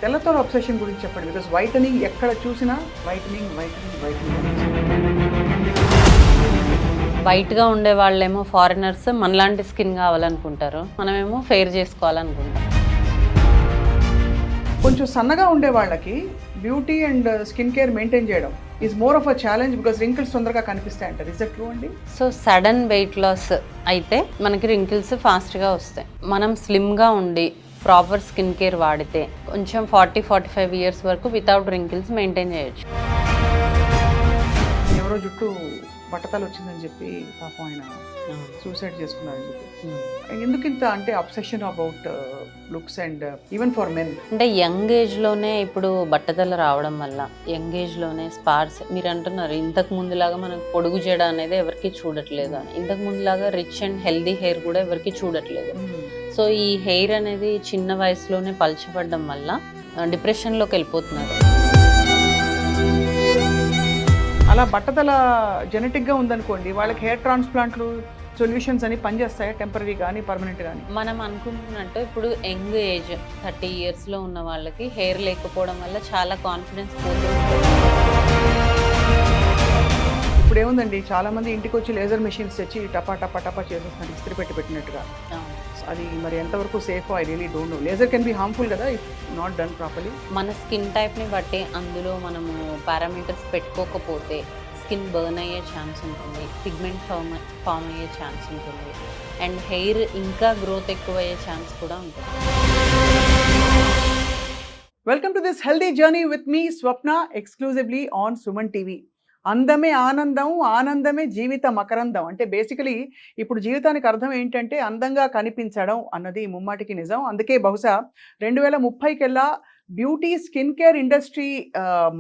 తెల్లతోల obsession గురించి చెప్పండి. Because whitening ఎక్కడ చూసినా వైటనింగ్ వైటనింగ్ వైటనింగ్. వైట్గా ఉండే వాళ్ళేమో ఫారినర్స్ మనలాంటి స్కిన్ కావాలనుకుంటారు, మనమేమో ఫెయిర్ చేసుకోవాలనుకుంటాం. కొంచెం సన్నగా ఉండే వాళ్ళకి beauty and skin care maintain చేయడం is more of a challenge because wrinkles తొందరగా కనిపిస్తాయి అంటారు. ఇస్ దట్ ట్రూ అండి? సో సడన్ వెయిట్ లాస్ అయితే మనకి రింకిల్స్ ఫాస్ట్గా వస్తాయి. మనం స్లిమ్గా ఉండి ప్రాపర్ స్కిన్ కేర్ వాడితే కొంచెం 40-45 ఇయర్స్ వరకు వితౌట్ రింకిల్స్ మెయింటైన్ చేయొచ్చు. ఎవరో జుట్టు బట్టతలు వచ్చిందని చెప్పి పాపం ఆయన సూసైడ్ చేసుకున్నారని చెప్పి ఎందుకు ఇంత అంటే obsession about looks and even for men? అంటే యంగ్ ఏజ్లోనే ఇప్పుడు బట్టతల రావడం వల్ల యంగ్ ఏజ్లోనే స్పార్స్ మీరు అంటున్నారు ఇంతకు ముందులాగా మనకు పొడుగు జడ అనేది ఎవరికి చూడట్లేదు అని. ఇంతకు ముందులాగా రిచ్ అండ్ హెల్దీ హెయిర్ కూడా ఎవరికి చూడట్లేదు. సో ఈ హెయిర్ అనేది చిన్న వయసులోనే పలచబడడం వల్ల డిప్రెషన్లోకి వెళ్ళిపోతున్నారు. అలా బట్టతల జెనెటిక్గా ఉందనుకోండి, వాళ్ళకి హెయిర్ ట్రాన్స్ప్లాంట్లు సొల్యూషన్స్ అని పనిచేస్తాయి, టెంపరీ కానీ పర్మనెంట్ కానీ. మనం అనుకుంటున్నట్టు ఇప్పుడు యంగ్ ఏజ్ 30 ఇయర్స్లో ఉన్న వాళ్ళకి హెయిర్ లేకపోవడం వల్ల చాలా కాన్ఫిడెన్స్ పోతుంది. ఇప్పుడు ఏముందండి, చాలా మంది ఇంటికి వచ్చి లేజర్ మెషిన్స్ తెచ్చి టపా టపా టపా చేసేస్తున్నారు ఇస్త్రీ పెట్టినట్టుగా. అది మరి ఎంతవరకు safe I really don't know. Laser can be harmful కదా ఇఫ్ నాట్ డన్ ప్రాపర్లీ. మన స్కిన్ టైప్ని బట్టి అందులో మనము పారామీటర్స్ పెట్టుకోకపోతే స్కిన్ బర్న్ అయ్యే ఛాన్స్ ఉంటుంది, పిగ్మెంట్ ఫామ్ అయ్యే ఛాన్స్ ఉంటుంది, అండ్ హెయిర్ ఇంకా గ్రోత్ ఎక్కువ అయ్యే ఛాన్స్ కూడా ఉంటుంది. Welcome to this healthy journey with me Swapna, exclusively on Suman TV. అందమే ఆనందం, ఆనందమే జీవిత మకరందం. అంటే బేసికలీ ఇప్పుడు జీవితానికి అర్థం ఏంటంటే అందంగా కనిపించడం అన్నది ముమ్మాటికి నిజం. అందుకే బహుశా 2030 కల్లా beauty skin care industry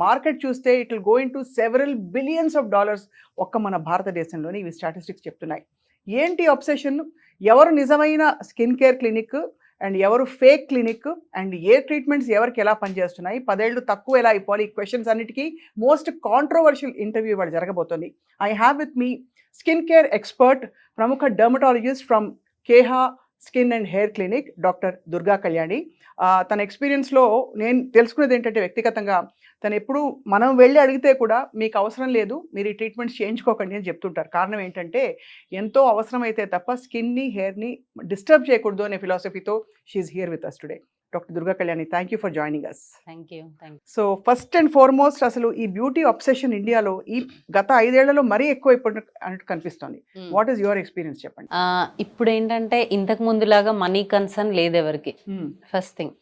market చూస్తే it will go into several billions of dollars ఒక్క మన భారతదేశంలోని ఇవి స్టాటిస్టిక్స్ చెప్తున్నాయి. ఏంటి అబ్సెషన్? ఎవరు నిజమైన స్కిన్ కేర్ క్లినిక్ అండ్ ఎవరు fake clinic and A treatments ఎవరికి ఎలా పనిచేస్తున్నాయి, 10 ఏళ్ళు తక్కువ ఎలా అయిపోవాలి, ఈ క్వశ్చన్స్ అన్నిటికీ మోస్ట్ కాంట్రవర్షియల్ ఇంటర్వ్యూ ఇవాళ జరగబోతోంది. I have with me skin care expert, ప్రముఖ dermatologist from Keha skin and hair clinic, doctor Durga Kalyani. తన ఎక్స్పీరియన్స్లో నేను తెలుసుకునేది ఏంటంటే వ్యక్తిగతంగా తను ఎప్పుడు మనం వెళ్ళి అడిగితే కూడా మీకు అవసరం లేదు, మీరు ఈ ట్రీట్మెంట్స్ చేయించుకోకండి అని చెప్తుంటారు. కారణం ఏంటంటే ఎంతో అవసరమైతే తప్ప స్కిన్ని హెయిర్ని డిస్టర్బ్ చేయకూడదు అనే ఫిలాసఫీతో she is here with us today. Doctor Durga Kalyani, thank you for joining us. Thank you. So first and foremost, అసలు ఈ బ్యూటీ అబ్సెషన్ ఇండియాలో ఈ గత 5 ఏళ్లలో మరీ ఎక్కువ అన్నట్టు కనిపిస్తుంది. వాట్ ఈస్ యువర్ ఎక్స్పీరియన్స్ చెప్పండి. ఇప్పుడు ఏంటంటే ఇంతకు ముందులాగా మనీ కన్సర్న్ లేదు ఎవరికి, ఫస్ట్ థింగ్.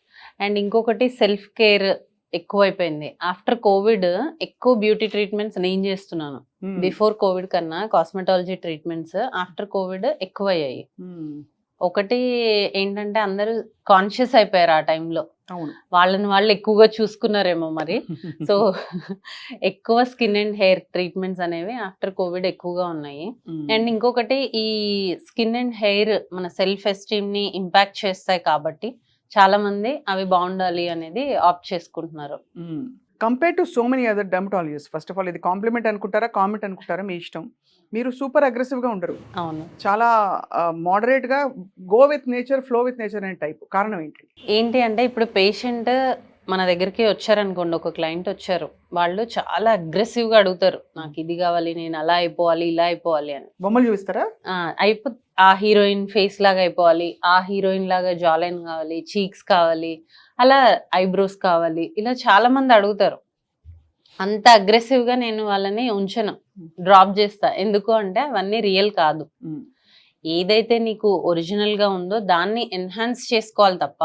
అండ్ ఇంకొకటి సెల్ఫ్ కేర్ ఎక్కువైపోయింది. ఆఫ్టర్ కోవిడ్ ఎక్కువ బ్యూటీ ట్రీట్మెంట్స్ నేను చేస్తున్నాను. బిఫోర్ కోవిడ్ కన్నా కాస్మెటాలజీ ట్రీట్మెంట్స్ ఆఫ్టర్ కోవిడ్ ఎక్కువ అయ్యాయి. ఒకటి ఏంటంటే అందరూ కాన్షియస్ అయిపోయారు ఆ టైంలో, వాళ్ళని వాళ్ళు ఎక్కువగా చూసుకున్నారేమో మరి. సో ఎక్కువ స్కిన్ అండ్ హెయిర్ ట్రీట్మెంట్స్ అనేవి ఆఫ్టర్ కోవిడ్ ఎక్కువగా ఉన్నాయి. అండ్ ఇంకొకటి ఈ స్కిన్ అండ్ హెయిర్ మన సెల్ఫ్ ఎస్టీమ్ ని ఇంపాక్ట్ చేస్తాయి కాబట్టి చాలా మంది అవి బాగుండాలి అనేది ఆప్ట్ చేసుకుంటున్నారు. Compare to so many other dermatologist, first of all ఇది కాంప్లిమెంట్ అనుకుంటారా కామెంట్ అనుకుంటారా మీ ఇష్టం. మీరు సూపర్ అగ్రెసివ్గా ఉండరు, అవును, చాలా మోడరేట్గా go with nature, flow with nature అనే టైప్. కారణం ఏంటి అంటే ఇప్పుడు పేషెంట్ మన దగ్గరికి వచ్చారనుకోండి, ఒక క్లయింట్ వచ్చారు, వాళ్ళు చాలా అగ్రెసివ్గా అడుగుతారు, నాకు ఇది కావాలి, నేను అలా అయిపోవాలి, ఇలా అయిపోవాలి అని. బొమ్మలు చూపిస్తారా? ఆ హీరోయిన్ ఫేస్ లాగా అయిపోవాలి, ఆ హీరోయిన్ లాగా జాలైన్ కావాలి, చీక్స్ కావాలి, అలా ఐబ్రోస్ కావాలి, ఇలా చాలా మంది అడుగుతారు. అంత అగ్రెసివ్గా నేను వాళ్ళని ఉంచను, డ్రాప్ చేస్తా. ఎందుకు అంటే అవన్నీ రియల్ కాదు. ఏదైతే నీకు ఒరిజినల్గా ఉందో దాన్ని ఎన్హాన్స్ చేసుకోవాలి తప్ప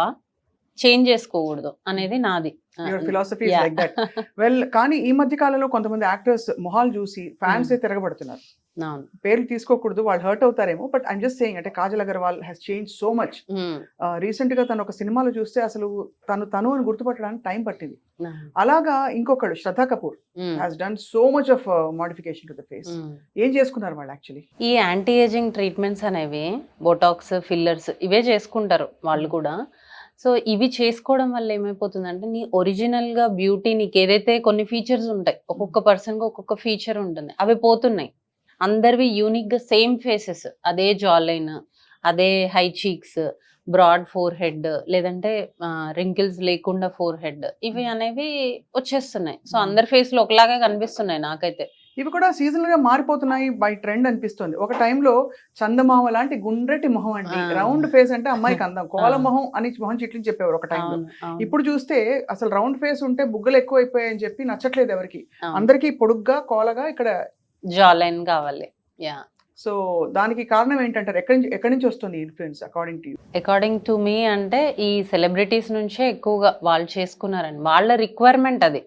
చేంజ్ చేసుకోకూడదు అనేది నాది ఫిలాసఫీ. వెల్, కానీ ఈ మధ్య కాలంలో కొంతమంది యాక్టర్స్ మొహాలు చూసి ఫ్యాన్స్ తిరగబడుతున్నారు. పేర్లు తీసుకోకూడదు, వాళ్ళు హర్ట్ అవుతారేమో, బట్ ఐమ్ జస్ట్ సేయింగ్. అంటే Kajal Agarwal has change so much. Recent గా తను ఒక సినిమాలో చూస్తే అసలు తను అని గుర్తుపట్టడానికి టైం పట్టింది. అలాగా ఇంకొకడు Shraddha Kapoor has done so much of modification to the face. ఏం చేసుకున్నారు వాళ్ళు యాక్చువల్లీ? ఈ యాంటీ ఏజింగ్ ట్రీట్మెంట్స్ అనేవి బోటాక్స్, ఫిల్లర్స్ ఇవే చేసుకుంటారు వాళ్ళు కూడా. సో ఇవి చేసుకోవడం వల్ల ఏమైపోతుందంటే నీ ఒరిజినల్గా బ్యూటీ, నీకు ఏదైతే కొన్ని ఫీచర్స్ ఉంటాయి, ఒక్కొక్క పర్సన్గా ఒక్కొక్క ఫీచర్ ఉంటుంది, అవి పోతున్నాయి. అందరివి యూనిక్గా సేమ్ ఫేసెస్, అదే జాలైన్, అదే high cheeks, broad forehead, లేదంటే రింకిల్స్ లేకుండా ఫోర్ హెడ్, ఇవి అనేవి వచ్చేస్తున్నాయి. సో అందరి ఫేస్ లో ఒకలాగే కనిపిస్తున్నాయి నాకైతే. ఇవి కూడా సీజనల్ గా మారిపోతున్నాయి బై ట్రెండ్ అనిపిస్తుంది. ఒక టైంలో చందమామ లాంటి గుండ్రటి మొహం అండి, రౌండ్ ఫేస్ అంటే అమ్మాయికి అందం, కోల మొహం అని మొహం చిట్లిని చెప్పేవారు ఒక టైంలో. ఇప్పుడు చూస్తే అసలు రౌండ్ ఫేస్ ఉంటే బుగ్గలు ఎక్కువ అయిపోయాయని చెప్పి నచ్చట్లేదు ఎవరికి, అందరికి పొడుగ్గా కోలగా ఇక్కడ జా లైన్ కావాలి. యా, సో దానికి కారణం ఏంటంటారు? ఎక్కడి నుంచి వస్తుంది influence according to you? According to మీ అంటే ఈ సెలబ్రిటీస్ నుంచే ఎక్కువగా వాళ్ళు చేసుకున్నారండి, వాళ్ళ రిక్వైర్మెంట్ అది.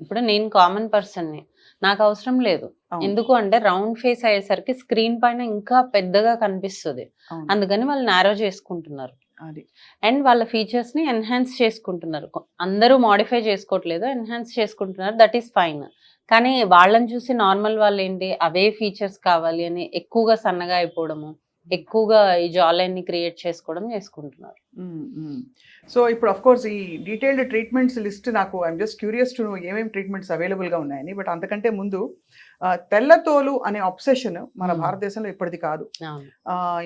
ఇప్పుడు నేను కామన్ పర్సన్ని, నాకు అవసరం లేదు. ఎందుకు అంటే రౌండ్ ఫేస్ అయ్యేసరికి స్క్రీన్ పైన ఇంకా పెద్దగా కనిపిస్తుంది, అందుకని వాళ్ళు నారో చేసుకుంటున్నారు. అండ్ వాళ్ళ ఫీచర్స్ ని ఎన్హాన్స్ చేసుకుంటున్నారు. అందరూ మాడిఫై చేసుకోవట్లేదు, ఎన్హాన్స్ చేసుకుంటున్నారు, దట్ ఈస్ ఫైన్. కానీ వాళ్ళని చూసి నార్మల్ వాళ్ళు ఏంటి, అవే ఫీచర్స్ కావాలి అని ఎక్కువగా సన్నగా అయిపోవడము, ఎక్కువగా ఈ జా లైన్ ని క్రియేట్ చేసుకోవడం చేసుకుంటున్నారు. సో ఇప్పుడు అఫ్ కోర్స్ ఈ డీటెయిల్డ్ ట్రీట్మెంట్స్ లిస్ట్ నాకు I'm just curious to know ఏమేమి ట్రీట్మెంట్స్ అవైలబుల్ గా ఉన్నాయని. బట్ అంతకంటే ముందు తెల్లతోలు అనే అబ్సెషన్ మన భారతదేశంలో ఇప్పటిది కాదు.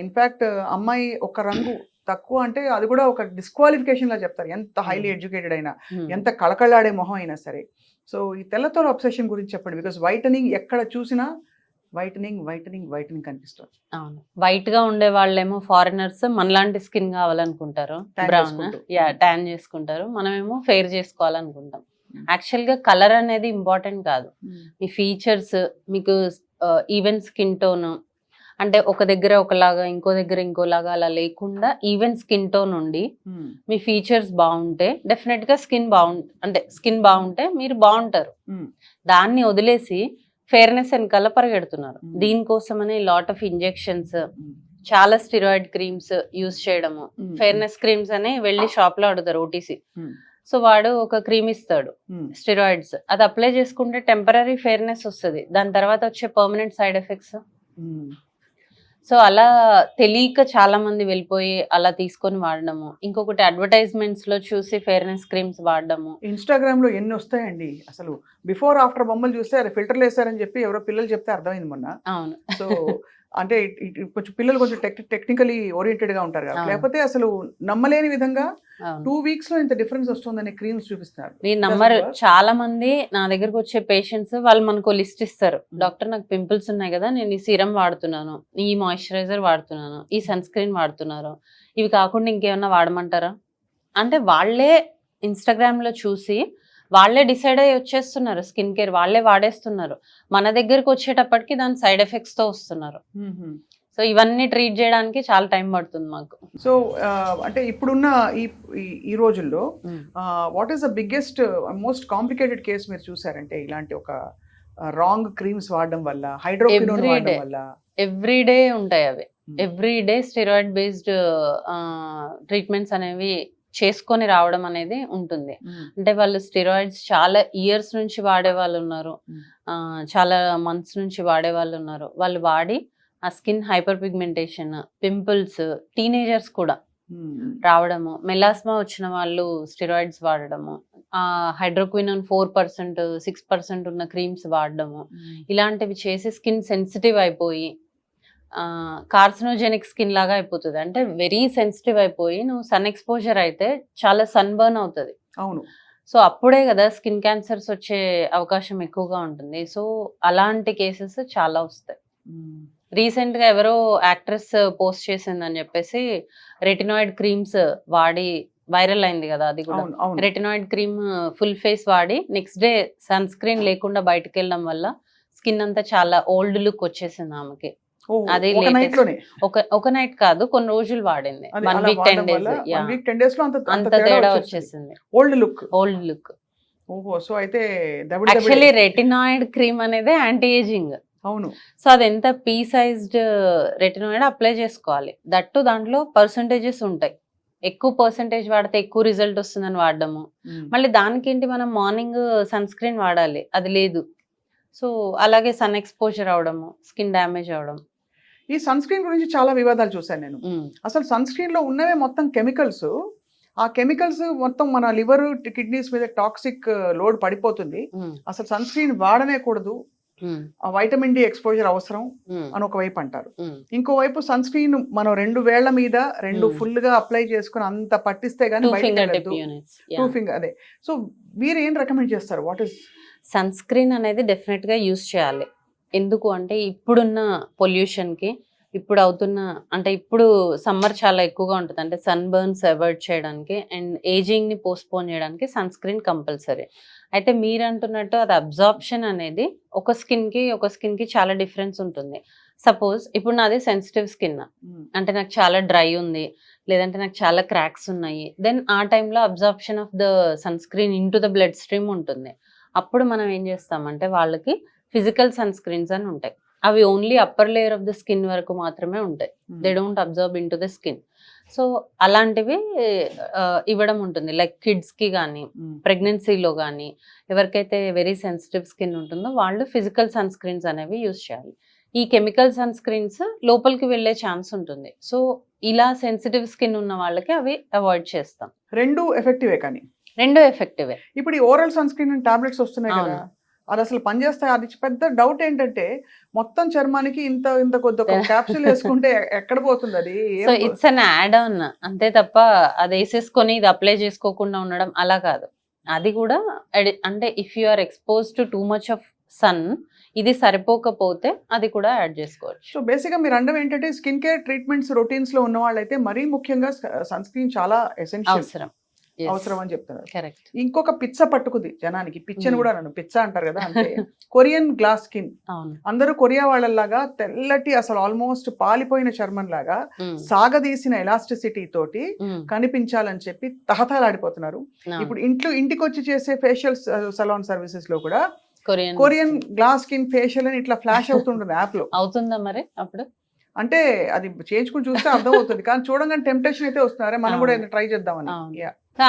ఇన్ఫాక్ట్ అమ్మాయి ఒక రంగు తక్కువ అంటే అది కూడా ఒక డిస్క్వాలిఫికేషన్ లా చెప్తారు, ఎంత హైలీ ఎడ్యుకేటెడ్ అయినా, ఎంత కళకళాడే మొహం అయినా సరే. సో ఈ తెల్లతోలు అబ్సెషన్ గురించి చెప్పండి. బికాస్ వైటనింగ్ ఎక్కడ చూసినా వైటనింగ్ వైటనింగ్ వైటనింగ్ కనిపిస్తుంది. అవును, వైట్ గా ఉండే వాళ్ళేమో ఫారినర్స్ మనలాంటి స్కిన్ కావాలనుకుంటారు, బ్రౌన్ ట్యాన్ చేసుకుంటారు, మనమేమో ఫెయిర్ చేసుకోవాలనుకుంటాం. యాక్చువల్ గా కలర్ అనేది ఇంపార్టెంట్ కాదు, మీ ఫీచర్స్, మీకు ఈవెన్ స్కిన్ టోన్, అంటే ఒక దగ్గర ఒకలాగా ఇంకో దగ్గర ఇంకోలాగా అలా లేకుండా ఈవెన్ స్కిన్ టోన్ ఉండి మీ ఫీచర్స్ బాగుంటే డెఫినెట్ గా స్కిన్ బాగుంటే మీరు బాగుంటారు. దాన్ని వదిలేసి ఫెయిర్నెస్ వెనకాల పరిగెడుతున్నారు. దీనికోసమని లాట్ ఆఫ్ ఇంజెక్షన్స్, చాలా స్టిరాయిడ్ క్రీమ్స్ యూజ్ చేయడము, ఫెయిర్నెస్ క్రీమ్స్ అని వెళ్ళి షాప్ లో అడుగుతారు ఓటీసీ. సో వాడు ఒక క్రీమ్ ఇస్తాడు స్టిరాయిడ్స్, అది అప్లై చేసుకుంటే టెంపరీ ఫెయిర్నెస్ వస్తుంది, దాని తర్వాత వచ్చే పర్మనెంట్ సైడ్ ఎఫెక్ట్స్. సో అలా తెలియక చాలా మంది వెళ్ళిపోయి అలా తీసుకొని వాడడము. ఇంకొకటి అడ్వర్టైజ్మెంట్స్ లో చూసి ఫెయిర్నెస్ క్రీమ్స్ వాడడము. ఇన్స్టాగ్రామ్ లో ఎన్ని వస్తాయండి అసలు, బిఫోర్ ఆఫ్టర్ బొమ్మలు చూస్తే అది ఫిల్టర్లు వేస్తారని చెప్పి ఎవరో పిల్లలు చెప్తే అర్థమైంది మొన్న. అవును, సో అంటే కొంచెం పిల్లలు కొంచెం టెక్నికలీ ఓరియంటెడ్ గా ఉంటారు కదా, లేకపోతే అసలు నమ్మలేని విధంగా 2 weeks లో ఇంత డిఫరెన్స్ వస్తుందని క్రీమ్స్ చూపిస్తున్నారు. మీ నంబర్ చాలా మంది నా దగ్గరకు వచ్చే పేషెంట్స్ వాళ్ళు మనకు లిస్ట్ ఇస్తారు, డాక్టర్ నాకు పింపుల్స్ ఉన్నాయి కదా, నేను ఈ సీరం వాడుతున్నాను, ఈ మాయిశ్చరైజర్ వాడుతున్నాను, ఈ సన్ స్క్రీన్ వాడుతున్నాను, ఇవి కాకుండా ఇంకేమన్నా వాడమంటారా అంటే వాళ్ళే ఇన్స్టాగ్రామ్ లో చూసి వాళ్ళే డిసైడ్ అయ్యి వచ్చేస్తున్నారు, స్కిన్ కేర్ వాళ్ళే వాడేస్తున్నారు. మన దగ్గరకు వచ్చేటప్పటికి దాని సైడ్ ఎఫెక్ట్స్ తో వస్తున్నారు. సో ఇవన్నీ ట్రీట్ చేయడానికి చాలా టైం పడుతుంది మాకు. సో అంటే ఇప్పుడున్న ఈ రోజుల్లో what is the biggest most complicated case మీరు చూసారంటే ఇలాంటి ఒక రాంగ్ క్రీమ్స్ వాడడం వల్ల, హైడ్రోక్వినోన్ వాడడం వల్ల? ఎవ్రీడే ఉంటాయి అవి, ఎవ్రీడే స్టెరాయిడ్ బేస్డ్ ట్రీట్మెంట్స్ అనేవి చేసుకొని రావడం అనేది ఉంటుంది. అంటే వాళ్ళు స్టెరాయిడ్స్ చాలా ఇయర్స్ నుంచి వాడే వాళ్ళు ఉన్నారు, చాలా మంత్స్ నుంచి వాడే వాళ్ళు ఉన్నారు. వాళ్ళు వాడి ఆ skin hyper pigmentation, pimples, teenagers కూడా రావడము, మెలాస్మా వచ్చిన వాళ్ళు స్టెరాయిడ్స్ వాడడము, హైడ్రోక్వినోన్ 4%, 6% ఉన్న క్రీమ్స్ వాడడము, ఇలాంటివి చేసి స్కిన్ సెన్సిటివ్ అయిపోయి కార్సినోజెనిక్ స్కిన్ లాగా అయిపోతుంది. అంటే వెరీ సెన్సిటివ్ అయిపోయి నువ్వు సన్ ఎక్స్పోజర్ అయితే చాలా సన్ బర్న్ అవుతుంది. అవును, సో అప్పుడే కదా స్కిన్ క్యాన్సర్స్ వచ్చే అవకాశం ఎక్కువగా ఉంటుంది. సో అలాంటి కేసెస్ చాలా వస్తాయి. రీసెంట్ గా ఎవరో యాక్ట్రెస్ పోస్ట్ చేసిందని చెప్పేసి రెటినాయిడ్ క్రీమ్స్ వాడి వైరల్ అయింది కదా, అది కూడా రెటినాయిడ్ క్రీమ్ ఫుల్ ఫేస్ వాడి నెక్స్ట్ డే సన్ స్క్రీన్ లేకుండా బయటకు వెళ్ళడం వల్ల స్కిన్ అంతా చాలా ఓల్డ్ లుక్ వచ్చేసింది ఆమెకి. అది ఒక నైట్ కాదు, కొన్ని రోజులు వాడింది, 1 week 10 days లో అంత తేడా వచ్చేసింది, ఓల్డ్ లుక్. సో అయితే యాక్చువల్లీ రెటినాయిడ్ క్రీమ్ అనేది యాంటీ ఏజింగ్. అవును, సో అది ఎంత పీ సైజ్డ్ రెటినాయిడ్ అప్లై చేసుకోవాలి, దట్టు దాంట్లో పర్సంటేజెస్ ఉంటాయి, ఎక్కువ పర్సంటేజ్ వాడితే ఎక్కువ రిజల్ట్ వస్తుందని వాడడము, మళ్ళీ దానికేంటి మనం మార్నింగ్ సన్ స్క్రీన్ వాడాలి, అది లేదు. సో అలాగే సన్ ఎక్స్పోజర్ అవడము, స్కిన్ డ్యామేజ్ అవడం. ఈ సన్ స్క్రీన్ గురించి చాలా వివాదాలు చూసాను నేను. అసలు సన్ స్క్రీన్ లో ఉన్నవే మొత్తం కెమికల్స్, ఆ కెమికల్స్ మొత్తం మన లివర్ కిడ్నీస్ మీద టాక్సిక్ లోడ్ పడిపోతుంది. అసలు సన్ స్క్రీన్ వాడనే కూడదు, వైటమిన్ డి ఎక్స్పోజర్ అవసరం అని ఒకవైపు అంటారు. ఇంకోవైపు సన్ స్క్రీన్ మనం 2 వేళ్ల మీద 2 ఫుల్ గా అప్లై చేసుకుని అంత పట్టిస్తే గానీ టూ ఫింగర్ అదే. సో మీరు ఏం రికమెండ్ చేస్తారు? వాట్ ఇస్ సన్ స్క్రీన్ అనేది డెఫినెట్ గా యూస్ చేయాలి. ఎందుకు అంటే ఇప్పుడున్న పొల్యూషన్ కి, ఇప్పుడు అవుతున్న అంటే ఇప్పుడు సమ్మర్ చాలా ఎక్కువగా ఉంటుంది, అంటే సన్ బర్న్స్ అవాయిడ్ చేయడానికి అండ్ ఏజింగ్ ని పోస్ట్పోన్ చేయడానికి సన్ స్క్రీన్ కంపల్సరీ. అయితే మీరు అంటున్నట్టు అది అబ్జార్ప్షన్ అనేది ఒక స్కిన్ కి చాలా డిఫరెన్స్ ఉంటుంది. సపోజ్ ఇప్పుడు నాది సెన్సిటివ్ స్కిన్, అంటే నాకు చాలా డ్రై ఉంది, లేదంటే నాకు చాలా క్రాక్స్ ఉన్నాయి, దెన్ ఆ టైంలో absorption of the sunscreen into the bloodstream ఉంటుంది. అప్పుడు మనం ఏం చేస్తామంటే వాళ్ళకి ఫిజికల్ సన్ స్క్రీన్స్ అని ఉంటాయి. అవి only upper layer of the skin వరకు మాత్రమే ఉంటాయి. They don't observe in to the skin. So అలాంటివి ఇవ్వడం ఉంటుంది. లైక్ కిడ్స్ కి కానీ, ప్రెగ్నెన్సీలో కానీ ఎవరికైతే వెరీ సెన్సిటివ్ స్కిన్ ఉంటుందో వాళ్ళు ఫిజికల్ సన్ స్క్రీన్స్ అనేవి యూజ్ చేయాలి. ఈ కెమికల్ సన్ స్క్రీన్స్ లోపలికి వెళ్ళే ఛాన్స్ ఉంటుంది. సో ఇలా సెన్సిటివ్ స్కిన్ ఉన్న వాళ్ళకి అవి అవాయిడ్ చేస్తాం. రెండు ఎఫెక్టివే కానీ రెండు ఎఫెక్టివే. ఇప్పుడు ఈ ఓరల్ సన్ స్క్రీన్ టాబ్లెట్స్ వస్తున్నాయి కదా, అది అసలు పనిచేస్తాయి? అది పెద్ద డౌట్ ఏంటంటే మొత్తం చర్మానికి ఇంత ఇంత కొద్ది ఒక క్యాప్సూల్ వేసుకుంటే ఎక్కడ పోతుంది అది? So it's an add on అంతే తప్ప అది వేసేసుకొని ఇది అప్లై చేసుకోకుండా ఉండడం అలా కాదు. అది కూడా అంటే if you are expose to too much of sun, ఇది సరిపోకపోతే అది కూడా యాడ్ చేసుకోవచ్చు. సో బేసిక్గా మీరు అనడం ఏంటంటే స్కిన్ కేర్ ట్రీట్మెంట్స్ రొటీన్స్ లో ఉన్న వాళ్ళైతే మరీ ముఖ్యంగా సన్ స్క్రీన్ చాలా ఎసెన్షియల్ అవసరం అని చెప్తున్నారు. కరెక్ట్. ఇంకొక పిచ్చ పట్టుకుంది జనానికి, పిచ్చని కూడా నన్ను పిచ్చ అంటారు కదా, అంటే కొరియన్ గ్లాస్ స్కిన్. అందరూ కొరియా వాళ్ళలాగా తెల్లటి అసలు ఆల్మోస్ట్ పాలిపోయిన చర్మం లాగా సాగదీసిన ఎలాస్టిసిటీ తోటి కనిపించాలని చెప్పి తహతలాడిపోతున్నారు. ఇప్పుడు ఇంటికి వచ్చి చేసే ఫేషియల్ సలాన్ సర్వీసెస్ లో కూడా కొరియన్ గ్లాస్ స్కిన్ ఫేషియల్ అని ఇట్లా ఫ్లాష్ అవుతుంటుంది యాప్ లో. అవుతుందా మరి? అప్పుడు అంటే అది చేయించుకుని చూస్తే అర్థం అవుతుంది, కానీ చూడగానే టెంప్టేషన్ అయితే వస్తున్నారే మనం కూడా ట్రై చేద్దామని.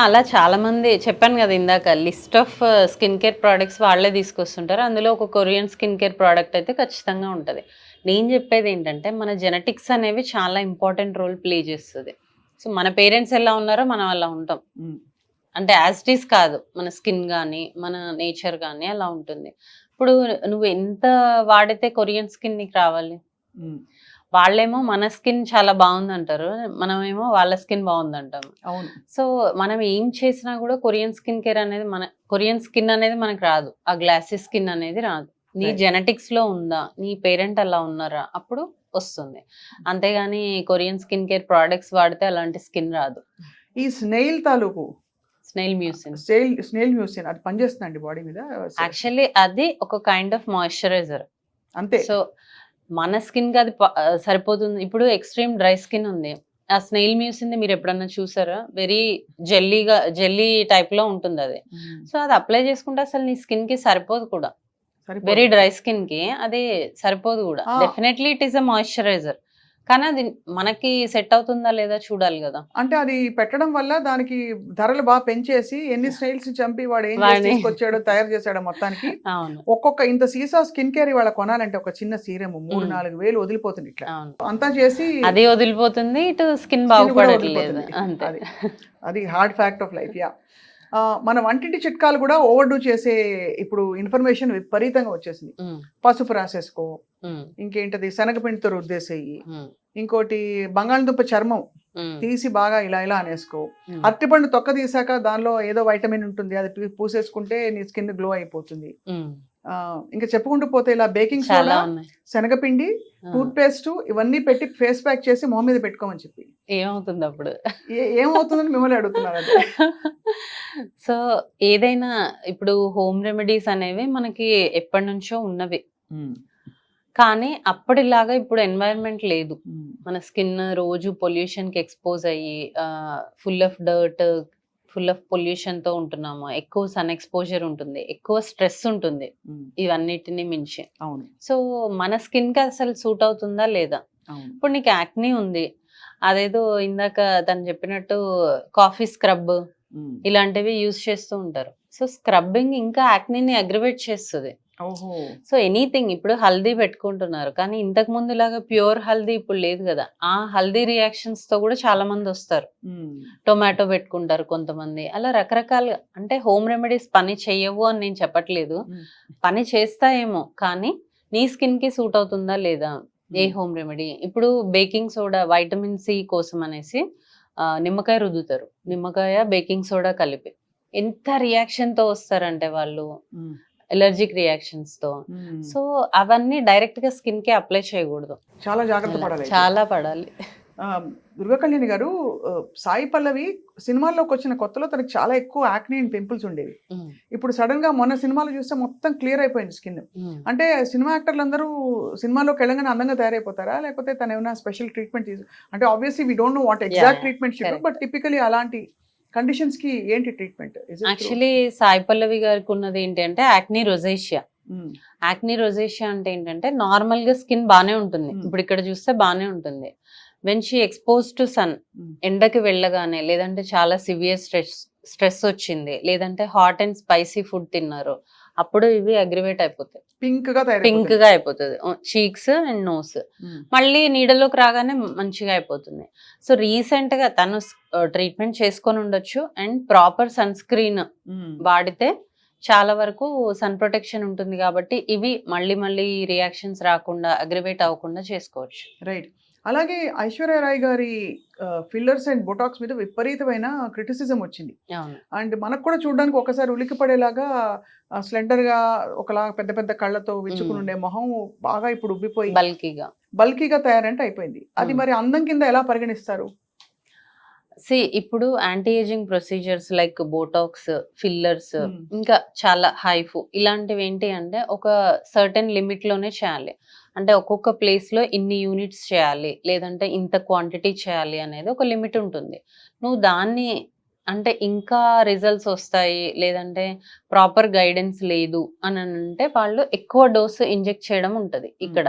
అలా చాలా మంది చెప్పాను కదా ఇందాక, list of skin care products వాళ్ళే తీసుకొస్తుంటారు. అందులో ఒక కొరియన్ స్కిన్ కేర్ ప్రోడక్ట్ అయితే ఖచ్చితంగా ఉంటుంది. నేను చెప్పేది ఏంటంటే మన జెనెటిక్స్ అనేవి చాలా ఇంపార్టెంట్ రోల్ ప్లే చేస్తుంది. సో మన పేరెంట్స్ ఎలా ఉన్నారో మనం అలా ఉంటాం. అంటే యాజ్ ఇట్ ఈస్ కాదు, మన స్కిన్ కానీ మన నేచర్ కానీ అలా ఉంటుంది. ఇప్పుడు నువ్వు ఎంత వాడితే కొరియన్ స్కిన్ నీకు రావాలి? వాళ్ళేమో మన స్కిన్ చాలా బాగుంది అంటారు, మనమేమో వాళ్ళ స్కిన్ బాగుంది అంటాము. సో మనం ఏం చేసినా కూడా కొరియన్ స్కిన్ కేర్ అనేది కొరియన్ స్కిన్ అనేది మనకు రాదు, ఆ గ్లాసీ స్కిన్ అనేది రాదు. నీ జెనెటిక్స్ లో ఉందా, నీ పేరెంట్ అలా ఉన్నారా, అప్పుడు వస్తుంది. అంతేగాని కొరియన్ స్కిన్ కేర్ ప్రోడక్ట్స్ వాడితే అలాంటి స్కిన్ రాదు. ఈ స్నేల్ తాలూకు స్నేల్ మ్యూసిన్ అది పనిచేస్తుందండి బాడీ మీద? యాక్చువల్లీ అది ఒక కైండ్ ఆఫ్ మాయిశ్చరైజర్ అంతే. సో మన స్కిన్ కి అది సరిపోతుంది. ఇప్పుడు ఎక్స్ట్రీమ్ డ్రై స్కిన్ ఉంది, ఆ స్నేల్ మ్యూసిన్ మీరు ఎప్పుడన్నా చూసారా? వెరీ జెల్లీ టైప్ లో ఉంటుంది అది. సో అది అప్లై చేసుకుంటే అసలు నీ స్కిన్ కి సరిపోదు కూడా, వెరీ డ్రై స్కిన్ కి అది సరిపోదు కూడా. Definitely it is a moisturiser, కానీ అది మనకి సెట్ అవుతుందా లేదా చూడాలి కదా. అంటే అది పెట్టడం వల్ల దానికి ధరలు బాగా పెంచేసి ఎన్ని స్టైల్స్ చంపి వాడు ఏం తీసుకొచ్చాడో తయారు చేశాడో మొత్తానికి. ఒక్కొక్క ఇంత సీసా స్కిన్ కేర్ ఇవాళ కొనాలంటే ఒక చిన్న సీరం 3-4 వేలు వదిలిపోతుంది. ఇట్లా అంతా చేసి అదే వదిలిపోతుంది, ఇటు స్కిన్ బాగుపడట్లేదు. అది హార్డ్ ఫ్యాక్ట్ ఆఫ్ లైఫ్. మన వంటింటి చిట్కాలు కూడా ఓవర్డూ చేసే ఇప్పుడు ఇన్ఫర్మేషన్ విపరీతంగా వచ్చేసింది. పసుపు రాసేసుకో, ఇంకేంటది శనగపిండితో రుద్దేసేయి, ఇంకోటి బంగాళదుంప చర్మం తీసి బాగా ఇలా ఇలా అనేసుకో, అరటిపండు తొక్క తీసాక దానిలో ఏదో వైటమిన్ ఉంటుంది, అది పూసేసుకుంటే నీ స్కిన్ గ్లో అయిపోతుంది. ఇంకా చెప్పుకుంటూ పోతే ఇలా బేకింగ్ సోడా, శనగపిండి, టూత్ పేస్ట్ ఇవన్నీ పెట్టి ఫేస్ ప్యాక్ చేసి మొహం మీద పెట్టుకోమని చెప్పి ఏమవుతుంది అప్పుడు? ఏమవుతుందని మిమ్మల్ని అడుగుతున్నారు. సో ఏదైనా ఇప్పుడు హోమ్ రెమెడీస్ అనేవి మనకి ఎప్పటి నుంచో ఉన్నవి, కానీ అప్పటిలాగా ఇప్పుడు ఎన్వైరన్మెంట్ లేదు. మన స్కిన్ రోజు పొల్యూషన్ కి ఎక్స్పోజ్ అయ్యి full of dirt, full of pollution తో ఉంటున్నాము, ఎక్కువ సన్ ఎక్స్పోజర్ ఉంటుంది, ఎక్కువ స్ట్రెస్ ఉంటుంది, ఇవన్నిటిని మించి. సో మన స్కిన్ కి అసలు సూట్ అవుతుందా లేదా? ఇప్పుడు నీకు యాక్నీ ఉంది, అదేదో ఇందాక తను చెప్పినట్టు కాఫీ స్క్రబ్ ఇలాంటివి యూజ్ చేస్తూ ఉంటారు. సో స్క్రబ్బింగ్ ఇంకా యాక్నీని అగ్రివేట్ చేస్తుంది. ఓహో. సో ఎనీథింగ్ ఇప్పుడు హల్దీ పెట్టుకుంటున్నారు కానీ ఇంతకు ముందులాగా ప్యూర్ హల్దీ ఇప్పుడు లేదు కదా. ఆ హల్దీ రియాక్షన్స్ తో కూడా చాలా మంది వస్తారు. టొమాటో పెట్టుకుంటారు కొంతమంది, అలా రకరకాలుగా. అంటే హోమ్ రెమెడీస్ పని చెయ్యవు అని నేను చెప్పట్లేదు, పని చేస్తాయేమో, కానీ నీ స్కిన్ కి సూట్ అవుతుందా లేదా ఏ హోమ్ రెమెడీ. ఇప్పుడు బేకింగ్ సోడా వైటమిన్ సి కోసం అనేసి నిమ్మకాయ రుద్దుతారు, నిమ్మకాయ బేకింగ్ సోడా కలిపి. ఎంత రియాక్షన్ తో వస్తారంటే వాళ్ళు, ఎలర్జిక్ రియాక్షన్స్ తో. సో అవన్నీ డైరెక్ట్ గా స్కిన్ కి అప్లై చేయకూడదు, చాలా జాగ్రత్త పడాలి. చాలా పడాలి. దుర్గా కళ్యాణి గారు, సాయి పల్లవి సినిమాల్లోకి వచ్చిన కొత్తలో తనకి చాలా ఎక్కువ యాక్నీ అండ్ పింపుల్స్ ఉండేవి. ఇప్పుడు సడన్ గా మొన్న సినిమాలో చూస్తే మొత్తం క్లియర్ అయిపోయింది స్కిన్. అంటే సినిమా యాక్టర్లు అందరూ సినిమాలోకి వెళ్ళగానే అందంగా తయారైపోతారా, లేకపోతే తను ఏమైనా స్పెషల్ ట్రీట్మెంట్ అంటే obviously we don't know what exact treatment should, but typically అలాంటి కండిషన్స్ కి ఏంటి ట్రీట్మెంట్? యాక్చువల్లీ సాయి పల్లవి గారికి ఉన్నది ఏంటంటే యాక్నీ రొజేషియా. యాక్నీ రొజేషియా అంటే ఏంటంటే నార్మల్ గా స్కిన్ బానే ఉంటుంది, ఇప్పుడు ఇక్కడ చూస్తే బానే ఉంటుంది. When she expose to sun, ఎండకి వెళ్ళగానే, లేదంటే చాలా సివియర్ స్ట్రెస్ వచ్చింది, లేదంటే హాట్ అండ్ స్పైసీ ఫుడ్ తిన్నారు, అప్పుడు ఇవి అగ్రివేట్ అయిపోతాయి, పింక్ గా అయిపోతుంది చీక్స్ అండ్ నోస్. మళ్ళీ నీడలోకి రాగానే మంచిగా అయిపోతుంది. సో రీసెంట్ గా తను ట్రీట్మెంట్ చేసుకొని ఉండొచ్చు, అండ్ ప్రాపర్ సన్ స్క్రీన్ వాడితే చాలా వరకు సన్ ప్రొటెక్షన్ ఉంటుంది కాబట్టి ఇవి మళ్ళీ రియాక్షన్స్ రాకుండా అగ్రివేట్ అవ్వకుండా చేసుకోవచ్చు. రైట్. అలాగే ఐశ్వర్య రాయ్ గారి ఫిల్లర్స్ అండ్ బొటాక్స్ మీద విపరీతమైన క్రిటిసిజం వచ్చింది. అండ్ మనకు కూడా చూడడానికి ఒకసారి ఉలికి పడేలాగా స్లెండర్ గా, ఒకలా పెద్ద పెద్ద కళ్ళతో విచ్చుకుని ఉండే మొహం బాగా ఇప్పుడు ఉబ్బిపోయి బల్కీగా తయారంటే అయిపోయింది. అది మరి అందం కింద ఎలా పరిగణిస్తారు? ఇప్పుడు anti ageing procedures like Botox, fillers, ఇంకా చాలా హైఫు ఇలాంటివి ఏంటి అంటే ఒక సర్టెన్ లిమిట్ లోనే చేయాలి. అంటే ఒక్కొక్క ప్లేస్ లో ఇన్ని యూనిట్స్ చేయాలి, లేదంటే ఇంత క్వాంటిటీ చేయాలి అనేది ఒక లిమిట్ ఉంటుంది. నువ్వు దాన్ని అంటే ఇంకా రిజల్ట్స్ వస్తాయి, లేదంటే ప్రాపర్ గైడెన్స్ లేదు అని అంటే వాళ్ళు ఎక్కువ డోసు ఇంజెక్ట్ చేయడం ఉంటది. ఇక్కడ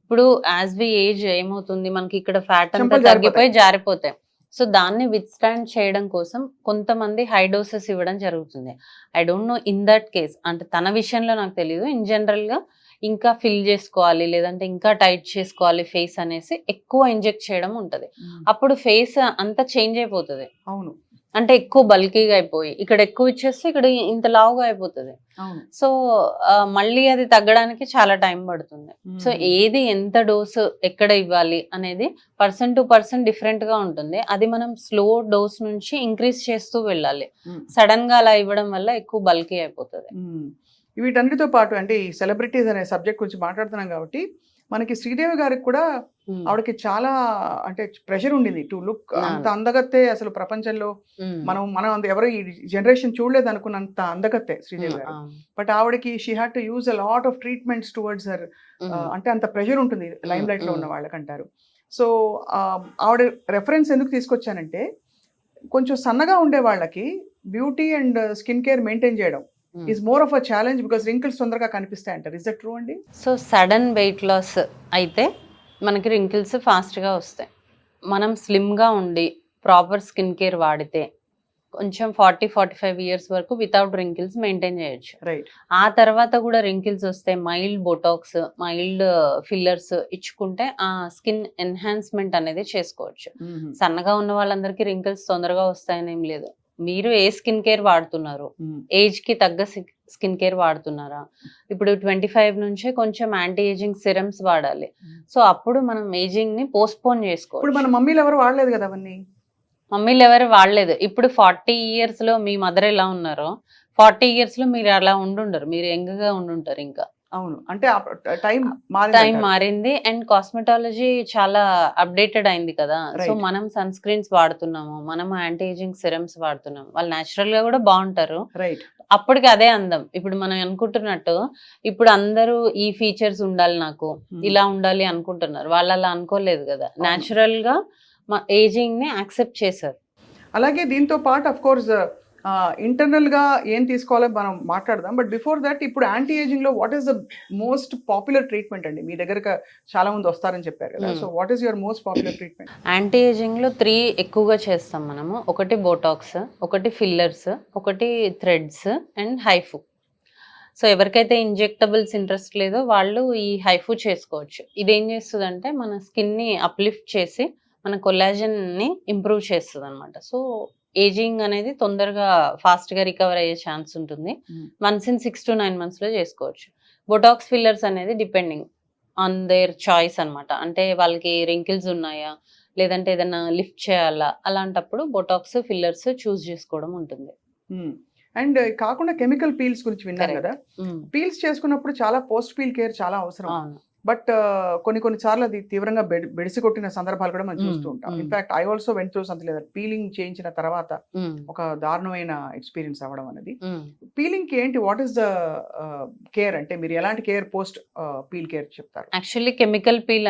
ఇప్పుడు యాజ్ వి ఏజ్ ఏమవుతుంది, మనకి ఇక్కడ ఫ్యాట్ అంతా తగ్గిపోయి జారిపోతాయి. సో దాన్ని విత్స్టాండ్ చేయడం కోసం కొంతమంది హై డోసెస్ ఇవ్వడం జరుగుతుంది. I don't know in that case, అంటే తన విషయంలో నాకు తెలియదు. ఇన్ జనరల్ గా ఇంకా ఫిల్ చేసుకోవాలి, లేదంటే ఇంకా టైట్ చేసుకోవాలి ఫేస్ అనేసి ఎక్కువ ఇంజెక్ట్ చేయడం ఉంటది. అప్పుడు ఫేస్ అంతా చేంజ్ అయిపోతుంది. అవును, అంటే ఎక్కువ బల్కీగా అయిపోయి ఇక్కడ ఎక్కువ ఇచ్చేస్తే ఇక్కడ ఇంత లావుగా అయిపోతుంది. సో మళ్ళీ అది తగ్గడానికి చాలా టైం పడుతుంది. సో ఏది ఎంత డోసు ఎక్కడ ఇవ్వాలి అనేది పర్సన్ టు పర్సన్ డిఫరెంట్ గా ఉంటుంది. అది మనం స్లో డోస్ నుంచి ఇంక్రీజ్ చేస్తూ వెళ్ళాలి. సడన్ గా అలా ఇవ్వడం వల్ల ఎక్కువ బల్కీ అయిపోతుంది. వీటన్నిటితో పాటు అంటే ఈ సెలబ్రిటీస్ అనే సబ్జెక్ట్ గురించి మాట్లాడుతున్నాం కాబట్టి మనకి శ్రీదేవి గారికి కూడా ఆవిడకి చాలా అంటే ప్రెషర్ ఉండింది టు లుక్ అంత అందగత్తే. అసలు ప్రపంచంలో మనం ఎవరు ఈ జనరేషన్ చూడలేదు అనుకున్నంత అందగత్తే శ్రీదేవి గారు. బట్ ఆవిడకి she had to use a lot of treatments towards her. అంటే అంత ప్రెషర్ ఉంటుంది లైమ్ లైట్ లో ఉన్న వాళ్ళకంటారు. సో ఆవిడ రెఫరెన్స్ ఎందుకు తీసుకొచ్చానంటే, కొంచెం సన్నగా ఉండే వాళ్ళకి beauty and skin care maintain చేయడం is more of a challenge because wrinkles తొందరగా కనిపిస్తాయి అంటారు. ఇస్ దట్ ట్రూ అండి? సో సడన్ వెయిట్ లాస్ అయితే మనకి రింకిల్స్ ఫాస్ట్గా వస్తాయి. మనం స్లిమ్గా ఉండి ప్రాపర్ స్కిన్ కేర్ వాడితే కొంచెం 40-45 ఇయర్స్ వరకు వితౌట్ రింకిల్స్ మెయింటైన్ చేయొచ్చు. రైట్. ఆ తర్వాత కూడా రింకిల్స్ వస్తే మైల్డ్ బొటాక్స్, మైల్డ్ ఫిల్లర్స్ ఇచ్చుకుంటే ఆ స్కిన్ ఎన్హాన్స్మెంట్ అనేది చేసుకోవచ్చు. సన్నగా ఉన్న వాళ్ళందరికీ రింకిల్స్ తొందరగా వస్తాయని ఏం లేదు. మీరు ఏ స్కిన్ కేర్ వాడుతున్నారు, ఏజ్ కి తగ్గ స్కిన్ కేర్ వాడుతున్నారా? ఇప్పుడు 25 నుంచే కొంచెం యాంటీ ఏజింగ్ సిరమ్స్ వాడాలి. సో అప్పుడు మనం ఏజింగ్ ని పోస్ట్పోన్ చేసుకోవాలి. ఇప్పుడు మన మమ్మీలు ఎవరు వాడలేదు కదా అవన్నీ. మమ్మీలు ఎవరు వాడలేదు. ఇప్పుడు 40 ఇయర్స్ లో మీ మదర్ ఎలా ఉన్నారో 40 ఇయర్స్ లో మీరు అలా ఉండుండరు, మీరు యంగ్ గా ఉండుంటారు ఇంకా. అవును, అంటే టైం మారింది అండ్ కాస్మెటాలజీ చాలా అప్డేటెడ్ అయింది కదా. సో మనం సన్ స్క్రీన్స్ వాడుతున్నాము, మనం యాంటీ ఏజింగ్ సిరమ్స్ వాడుతున్నాము. వాళ్ళు నేచురల్ గా కూడా బాగుంటారు. రైట్. అప్పటికి అదే అందం. ఇప్పుడు మనం అనుకుంటున్నట్టు ఇప్పుడు అందరూ ఈ ఫీచర్స్ ఉండాలి, నాకు ఇలా ఉండాలి అనుకుంటున్నారు. వాళ్ళు అలా అనుకోలేదు కదా. నేచురల్ గా ఏజింగ్ ని యాక్సెప్ట్ చేశారు. అలాగే దీంతో పాటు అఫ్ కోర్స్ ఇంటర్నల్ గా ఏం తీసుకోవాలో మనం మాట్లాడదాం. బట్ బిఫోర్ దట్, ఇప్పుడు యాంటీ ఏజింగ్ లో what is the most popular treatment అండి? మీ దగ్గరకు చాలా మంది వస్తారని చెప్పారు కదా. So what is your most popular treatment? Anti ageing లో 3 ఎక్కువగా చేస్తాం మనము. ఒకటి బోటాక్స్, ఒకటి ఫిల్లర్స్, ఒకటి థ్రెడ్స్ అండ్ హైఫు. సో ఎవరికైతే ఇంజెక్టబుల్స్ ఇంట్రెస్ట్ లేదో వాళ్ళు ఈ హైఫు చేసుకోవచ్చు. ఇదేం చేస్తుందంటే మన స్కిన్ని అప్లిఫ్ట్ చేసి మన కొల్లాజన్ని ఇంప్రూవ్ చేస్తుంది అనమాట. సో ఏజింగ్ అనేది తొందరగా ఫాస్ట్గా రికవర్ అయ్యే ఛాన్స్ ఉంటుంది. వన్స్ ఇన్ 6 to 9 months చేసుకోవచ్చు. బొటాక్స్ ఫిల్లర్స్ అనేది డిపెండింగ్ ఆన్ దేర్ చాయిస్ అనమాట. అంటే వాళ్ళకి రింకిల్స్ ఉన్నాయా, లేదంటే ఏదైనా లిఫ్ట్ చేయాలా, అలాంటప్పుడు బొటాక్స్ ఫిల్లర్స్ చూస్ చేసుకోవడం ఉంటుంది. అండ్ కాకుండా కెమికల్ పీల్స్ గురించి విన్నాను Correct. కదా, పీల్స్ చేసుకున్నప్పుడు చాలా పోస్ట్ పీల్ కేర్ చాలా అవసరం. అవును. బట్ కొన్ని సార్లు అది తీవ్రంగా బెడిసి కొట్టిన సందర్భాలు కూడా మనం చూస్తూ ఉంటాం. In fact I also went through something లేదా పీలింగ్ చేయించిన తర్వాత ఒక దారుణమైన ఎక్స్పీరియన్స్ అవ్వడం అనేది. పీలింగ్ కి ఏంటి, వాట్ ఈస్ ద కేర్, అంటే మీరు ఎలాంటి కేర్ పోస్ట్ పీల్ కేర్ చెప్తారు? యాక్చువల్లీ కెమికల్ పీల్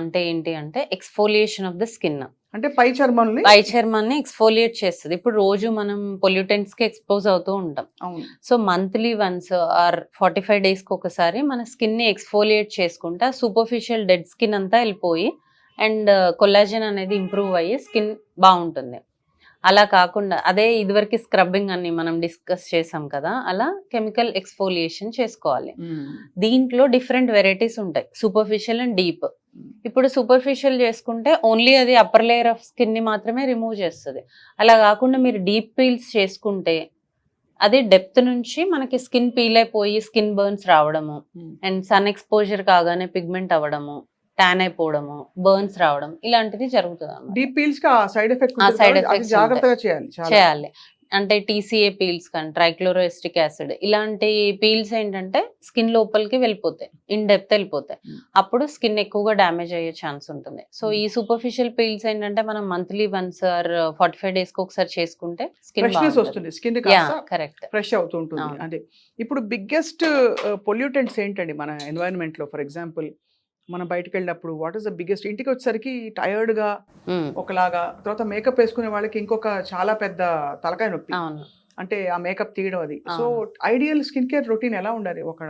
అంటే ఏంటి అంటే ఎక్స్ఫోలియేషన్ ఆఫ్ ద స్కిన్. అంటే పై చర్మాన్ని ఎక్స్ఫోలియేట్ చేస్తుంది. ఇప్పుడు రోజు మనం పొల్యూటెంట్స్ కి ఎక్స్పోజ్ అవుతూ ఉంటాం. అవును. So monthly once or 45 days కి ఒకసారి మన స్కిన్ ని ఎక్స్ఫోలియేట్ చేసుకుంటే సూపర్ఫిషియల్ డెడ్ స్కిన్ అంతా వెళ్ళిపోయి అండ్ కొల్లాజన్ అనేది ఇంప్రూవ్ అయ్యి స్కిన్ బాగుంటుంది. అలా కాకుండా అదే ఇదివరకు స్క్రబ్బింగ్ అని మనం డిస్కస్ చేసాం కదా, అలా కెమికల్ ఎక్స్ఫోలియేషన్ చేసుకోవాలి. దీంట్లో డిఫరెంట్ వెరైటీస్ ఉంటాయి, సూపర్ఫిషియల్ అండ్ డీప్. ఇప్పుడు సూపర్ఫిషియల్ చేసుకుంటే ఓన్లీ అది అప్పర్ లేయర్ ఆఫ్ స్కిన్ ని మాత్రమే రిమూవ్ చేస్తుంది. అలా కాకుండా మీరు డీప్ పీల్స్ చేసుకుంటే అది డెప్త్ నుంచి మనకి స్కిన్ పీల్ అయిపోయి స్కిన్ బర్న్స్ రావడము అండ్ సన్ ఎక్స్పోజర్ కాగానే పిగ్మెంట్ అవ్వడము, ట్యాన్ అయిపోవడము, బర్న్స్ రావడం ఇలాంటిది జరుగుతుంది. డీప్ పీల్స్ కి సైడ్ side ఎఫెక్ట్స్ effects జాగ్రత్తగా చేయాలి. అంటే TCA పీల్స్ కానీ ట్రైక్లోరోఎస్టిక్ యాసిడ్ ఇలాంటి పీల్స్ ఏంటంటే స్కిన్ లోపలికి వెళ్ళిపోతాయి, ఇన్ డెప్త్ వెళ్ళిపోతాయి. అప్పుడు స్కిన్ ఎక్కువగా డ్యామేజ్ అయ్యే ఛాన్స్ ఉంటుంది. సో ఈ సూపర్ఫిషియల్ పీల్స్ ఏంటంటే మనం మంత్లీ వన్స్ ఆర్ 45 days కి ఒకసారి చేసుకుంటే ఫ్రెష్నెస్ వస్తుంది, స్కిన్ కరెక్ట్ ఫ్రెష్ అవుతూ ఉంటుంది. అంటే ఇప్పుడు బిగ్గెస్ట్ పొల్యూటెంట్స్ ఏంటండి మన ఎన్వైరన్మెంట్ లో? ఫర్ ఎగ్జాంపుల్ మనం బయటకు వెళ్ళినప్పుడు వాట్ ఈస్ ద బిగ్గెస్ట్, ఇంటికి వచ్చేసరికి టైర్డ్ గా ఒకలాగా, తర్వాత మేకప్ వేసుకునే వాళ్ళకి ఇంకొక చాలా పెద్ద తలకాయ నొప్పి, అంటే ఆ మేకప్ తీయడం అది. So ideal skin care routine ఎలా ఉండాలి ఒక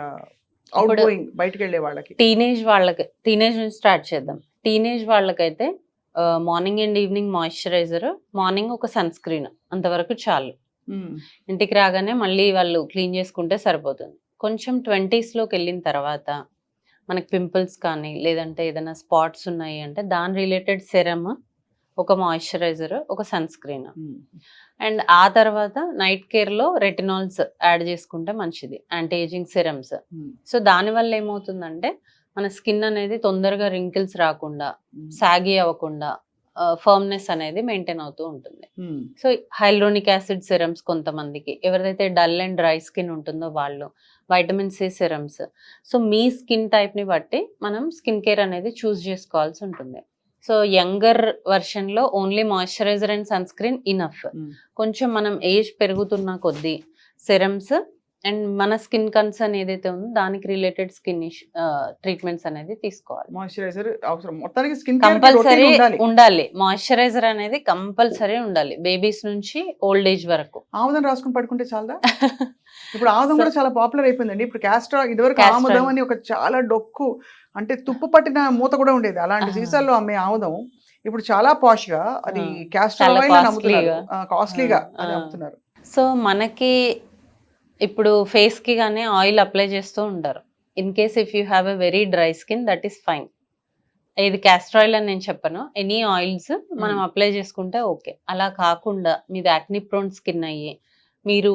అవుట్ గోయింగ్ బయటకు వెళ్ళే వాళ్ళకి? టీనేజ్ నుంచి స్టార్ట్ చేద్దాం. టీనేజ్ వాళ్ళకైతే morning and evening moisturiser, morning ఒక సన్ స్క్రీన్, అంతవరకు చాలు. ఇంటికి రాగానే మళ్ళీ వాళ్ళు క్లీన్ చేసుకుంటే సరిపోతుంది. కొంచెం 20s లోకి వెళ్ళిన తర్వాత మనకి పింపుల్స్ కానీ లేదంటే ఏదైనా స్పాట్స్ ఉన్నాయి అంటే దాని రిలేటెడ్ సెరమ్, ఒక మాయిశ్చరైజర్, ఒక సన్ స్క్రీన్. అండ్ ఆ తర్వాత నైట్ కేర్లో రెటినాల్స్ యాడ్ చేసుకుంటే మంచిది, యాంటీ ఏజింగ్ సెరమ్స్. సో దానివల్ల ఏమవుతుందంటే మన స్కిన్ అనేది తొందరగా రింకిల్స్ రాకుండా, సాగి అవ్వకుండా ఫర్మ్నెస్ అనేది మెయింటైన్ అవుతూ ఉంటుంది. సో హైల్రోనిక్ యాసిడ్ సెరమ్స్ కొంతమందికి, ఎవరిదైతే డల్ అండ్ డ్రై స్కిన్ ఉంటుందో వాళ్ళు, వైటమిన్ సి సెరమ్స్. సో మీ స్కిన్ టైప్ని బట్టి మనం స్కిన్ కేర్ అనేది చూస్ చేసుకోవాల్సి ఉంటుంది. సో యంగర్ వర్షన్లో only moisturiser and sun screen enough. కొంచెం మనం ఏజ్ పెరుగుతున్న కొద్దీ సెరమ్స్ అండ్ మన స్కిన్ కన్సర్న్ ఏదైతే ఉందో దానికి రిలేటెడ్ స్కిన్ ట్రీట్మెంట్స్ అనేది తీసుకోవాలి. మాయిశ్చరైజర్ అవసరం, మొత్తానికి స్కిన్ కంపల్సరీ ఉండాలి. మాయిశ్చరైజర్ అనేది కంపల్సరీ ఉండాలి, బేబీస్ నుంచి ఓల్డ్ ఏజ్ వరకు. ఆముదం రాసుకుని పడుకుంటే చాలా. ఇప్పుడు ఆముదం కూడా చాలా పాపులర్ అయిపోయిందండి. ఇప్పుడు క్యాస్టర్, ఇదివరకు ఆముదం అని ఒక చాలా డొక్కు, అంటే తుప్పు పట్టిన మూత కూడా ఉండేది, అలాంటి సీసాల్లో అమ్మే ఆముదం ఇప్పుడు చాలా పాష్ గా అది క్యాస్టర్ ఆయిల్ అని అమ్ముతున్నారు, కాస్ట్లీగా అని అమ్ముతున్నారు. సో మనకి ఇప్పుడు ఫేస్ కి గానీ ఆయిల్ అప్లై చేస్తూ ఉంటారు. In case if you have a very dry skin, that is fine. ఇది క్యాస్టర్ ఆయిల్ అని నేను చెప్పను, ఎనీ ఆయిల్స్ మనం అప్లై చేసుకుంటే ఓకే. అలా కాకుండా మీది యాక్ని ప్రోన్ స్కిన్ అయ్యి మీరు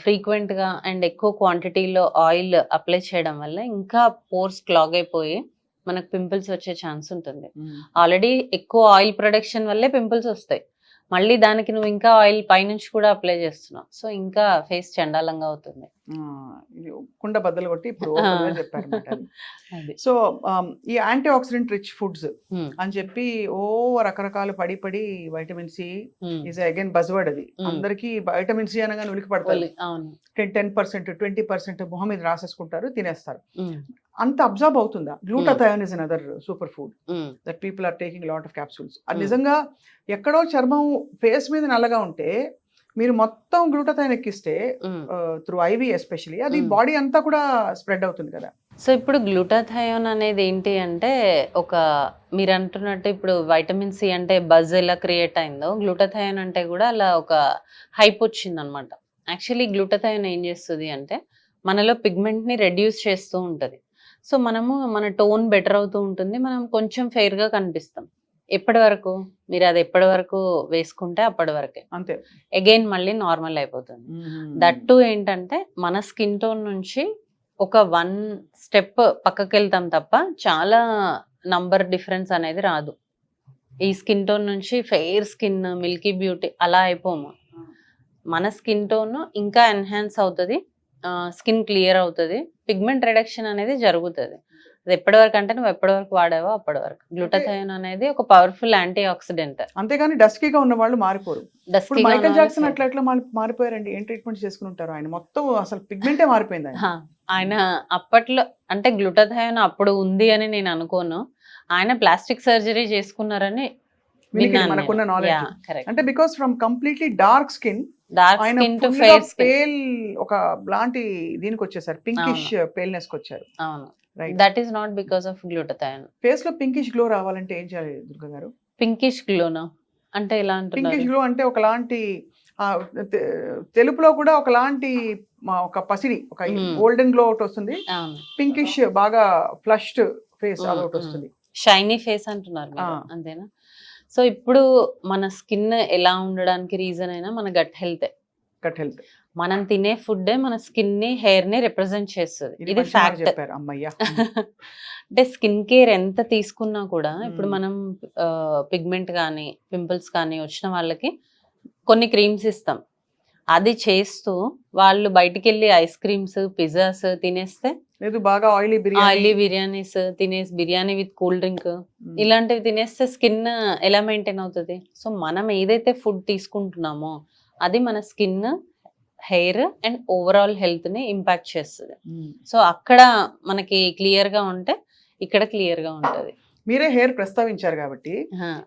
ఫ్రీక్వెంట్ గా అండ్ ఎక్కువ క్వాంటిటీలో ఆయిల్ అప్లై చేయడం వల్ల ఇంకా పోర్స్ క్లాగ్ అయిపోయి మనకు పింపుల్స్ వచ్చే ఛాన్స్ ఉంటుంది. ఆల్రెడీ ఎక్కువ ఆయిల్ ప్రొడక్షన్ వల్లే పింపుల్స్ వస్తాయి, మళ్ళీ దానికి నువ్వు ఇంకా ఆయిల్ పైనుంచి కూడా అప్లై చేస్తున్నావు. సో ఇంకా ఫేస్ చండాలంగా అవుతుంది. కుండ బద్దలు కొట్టి ఇప్పుడు చెప్పారు. సో ఈ యాంటీ ఆక్సిడెంట్ రిచ్ ఫుడ్స్ అని చెప్పి రకరకాలు పడి vitamin C is again buzzword. అది అందరికి వైటమిన్ సి అనగానే ఉలికి పడతారు. 10%, 20% మొహం మీద రాసేసుకుంటారు, తినేస్తారు. అంత అబ్జర్వ్ అవుతుందా? Glutathione is another super food that people are taking lot of capsules. అది నిజంగా ఎక్కడో చర్మం ఫేస్ మీద నల్లగా ఉంటే మీరు మొత్తం గ్లూటాథయోన్ ఎక్కిస్తే త్రూ ఐవి ఎస్పెషల్లీ అది బాడీ అంతా కూడా స్ప్రెడ్ అవుతుంది కదా. సో ఇప్పుడు గ్లూటాథయోన్ అనేది ఏంటి అంటే మీరు అంటున్నట్టు ఇప్పుడు వైటమిన్ సి అంటే బజ్ ఎలా క్రియేట్ అయిందో, గ్లూటాథయోన్ అంటే కూడా అలా ఒక హైప్ వచ్చింది అనమాట. యాక్చువల్లీ గ్లూటాథయోన్ ఏం చేస్తుంది అంటే మనలో పిగ్మెంట్ని రెడ్యూస్ చేస్తూ ఉంటుంది. సో మనము మన టోన్ బెటర్ అవుతూ ఉంటుంది, మనం కొంచెం ఫెయిర్గా కనిపిస్తాం. ఎప్పటి వరకు మీరు అది ఎప్పటి వరకు వేసుకుంటే అప్పటి వరకే, అంతే. అగైన్ మళ్ళీ నార్మల్ అయిపోతుంది. దట్టు ఏంటంటే మన స్కిన్ టోన్ నుంచి ఒక 1 స్టెప్ పక్కకి వెళ్తాం తప్ప చాలా నంబర్ డిఫరెన్స్ అనేది రాదు. ఈ స్కిన్ టోన్ నుంచి ఫెయిర్ స్కిన్, మిల్కీ బ్యూటీ అలా అయిపోము. మన స్కిన్ టోన్ ఇంకా ఎన్హాన్స్ అవుతుంది, స్కిన్ క్లియర్ అవుతుంది, పిగ్మెంట్ రిడక్షన్ అనేది జరుగుతుంది. అది ఎప్పటి వరకు అంటే నువ్వు ఎప్పటి వరకు వాడావో అప్పటి వరకు. గ్లూటాథయోన్ అనేది ఒక పవర్ఫుల్ యాంటీ ఆక్సిడెంట్. అంతేగాని డస్కీగా ఉన్న వాళ్ళు మారిపోరు. ఇప్పుడు మైకేల్ జాక్సన్ అట్లా ఎట్లా మారిపోయారండి? ఏం ట్రీట్మెంట్ చేసుకుని ఉంటారు? ఆయన మొత్తం అసలు పిగ్మెంటే మారిపోయింది ఆయన అప్పట్లో అంటే గ్లూటాథయోన్ అప్పుడు ఉంది అని నేను అనుకోను. ఆయన ప్లాస్టిక్ సర్జరీ చేసుకున్నారని మనకున్న నాలెడ్జ్. అంటే because from completely dark skin, dark skin to fair skin, pale ఒక లాంటి దీనికి వచ్చేసారు, పింకిష్ పేల్నెస్ కి వచ్చారు. అవును, that is not because of glutathione. Face లో పింకిష్ గ్లో రావాలంటే ఏం చేయాలి దుర్గా గారు? పింకిష్ గ్లోనా అంటే ఎలా అంటున్నారు? పింకిష్ గ్లో అంటే ఒకలాంటి తెలుపులో కూడా ఒకలాంటి ఒక పసిడి, ఒక గోల్డెన్ గ్లో ఒకటి వస్తుంది, పింకిష్ బాగా ఫ్లష్డ్ ఫేస్ అదొకటి వస్తుంది, షైనీ ఫేస్ అంటున్నారు అంతేనా? సో ఇప్పుడు మన స్కిన్ ఎలా ఉండడానికి రీజన్ అయినా మన గట్ హెల్త్. మనం తినే ఫుడ్ మన స్కిన్ ని, హెయిర్ ని రిప్రజెంట్ చేస్తుంది. ఇది ఫ్యాక్ట్. అంటే స్కిన్ కేర్ ఎంత తీసుకున్నా కూడా ఇప్పుడు మనం పిగ్మెంట్ కానీ పింపుల్స్ కానీ వచ్చిన వాళ్ళకి కొన్ని క్రీమ్స్ ఇస్తాం. అది చేస్తూ వాళ్ళు బయటికి వెళ్ళి ఐస్ క్రీమ్స్, పిజ్జాస్ తినేస్తే, లేదు బాగా ఆయిలీ బిర్యానీస్ తినేసి, బిర్యానీ విత్ కూల్ డ్రింక్ ఇలాంటివి తినేస్తే స్కిన్ ఎలా మెయింటైన్ అవుతుంది? సో మనం ఏదైతే ఫుడ్ తీసుకుంటున్నామో అది మన skin, hair and overall health ని ఇంపాక్ట్ చేస్తుంది. సో అక్కడ మనకి క్లియర్ గా ఉంటే ఇక్కడ క్లియర్ గా ఉంటది. మీరే హెయిర్ ప్రస్తావించారు కాబట్టి,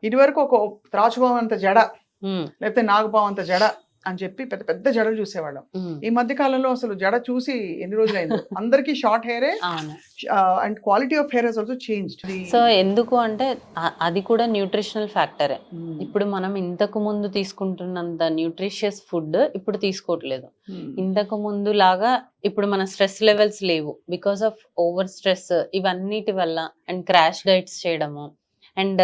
ఇది వరకు ఒక త్రాచుపాము అంత జడ, లేకపోతే నాగుపాము అంత జడ అని చెప్పి పెద్ద పెద్ద జడలు చూసేవాళ్ళం. ఈ మధ్య కాలంలో అసలు జడ చూసి ఎన్ని రోజులు అయింది, అందరికి short hair and quality of hair has also changed. So ఎందుకు అంటే అది కూడా న్యూట్రిషనల్ ఫ్యాక్టరే. ఇప్పుడు మనం ఇంతకు ముందు తీసుకుంటున్నంత న్యూట్రిషియస్ ఫుడ్ ఇప్పుడు తీసుకోవట్లేదు. ఇంతకు ముందు లాగా ఇప్పుడు మన స్ట్రెస్ లెవెల్స్ లేవు బికాస్ ఆఫ్ ఓవర్ స్ట్రెస్, ఇవన్నిటి వల్ల, అండ్ క్రాష్ డైట్స్ చేయడము, అండ్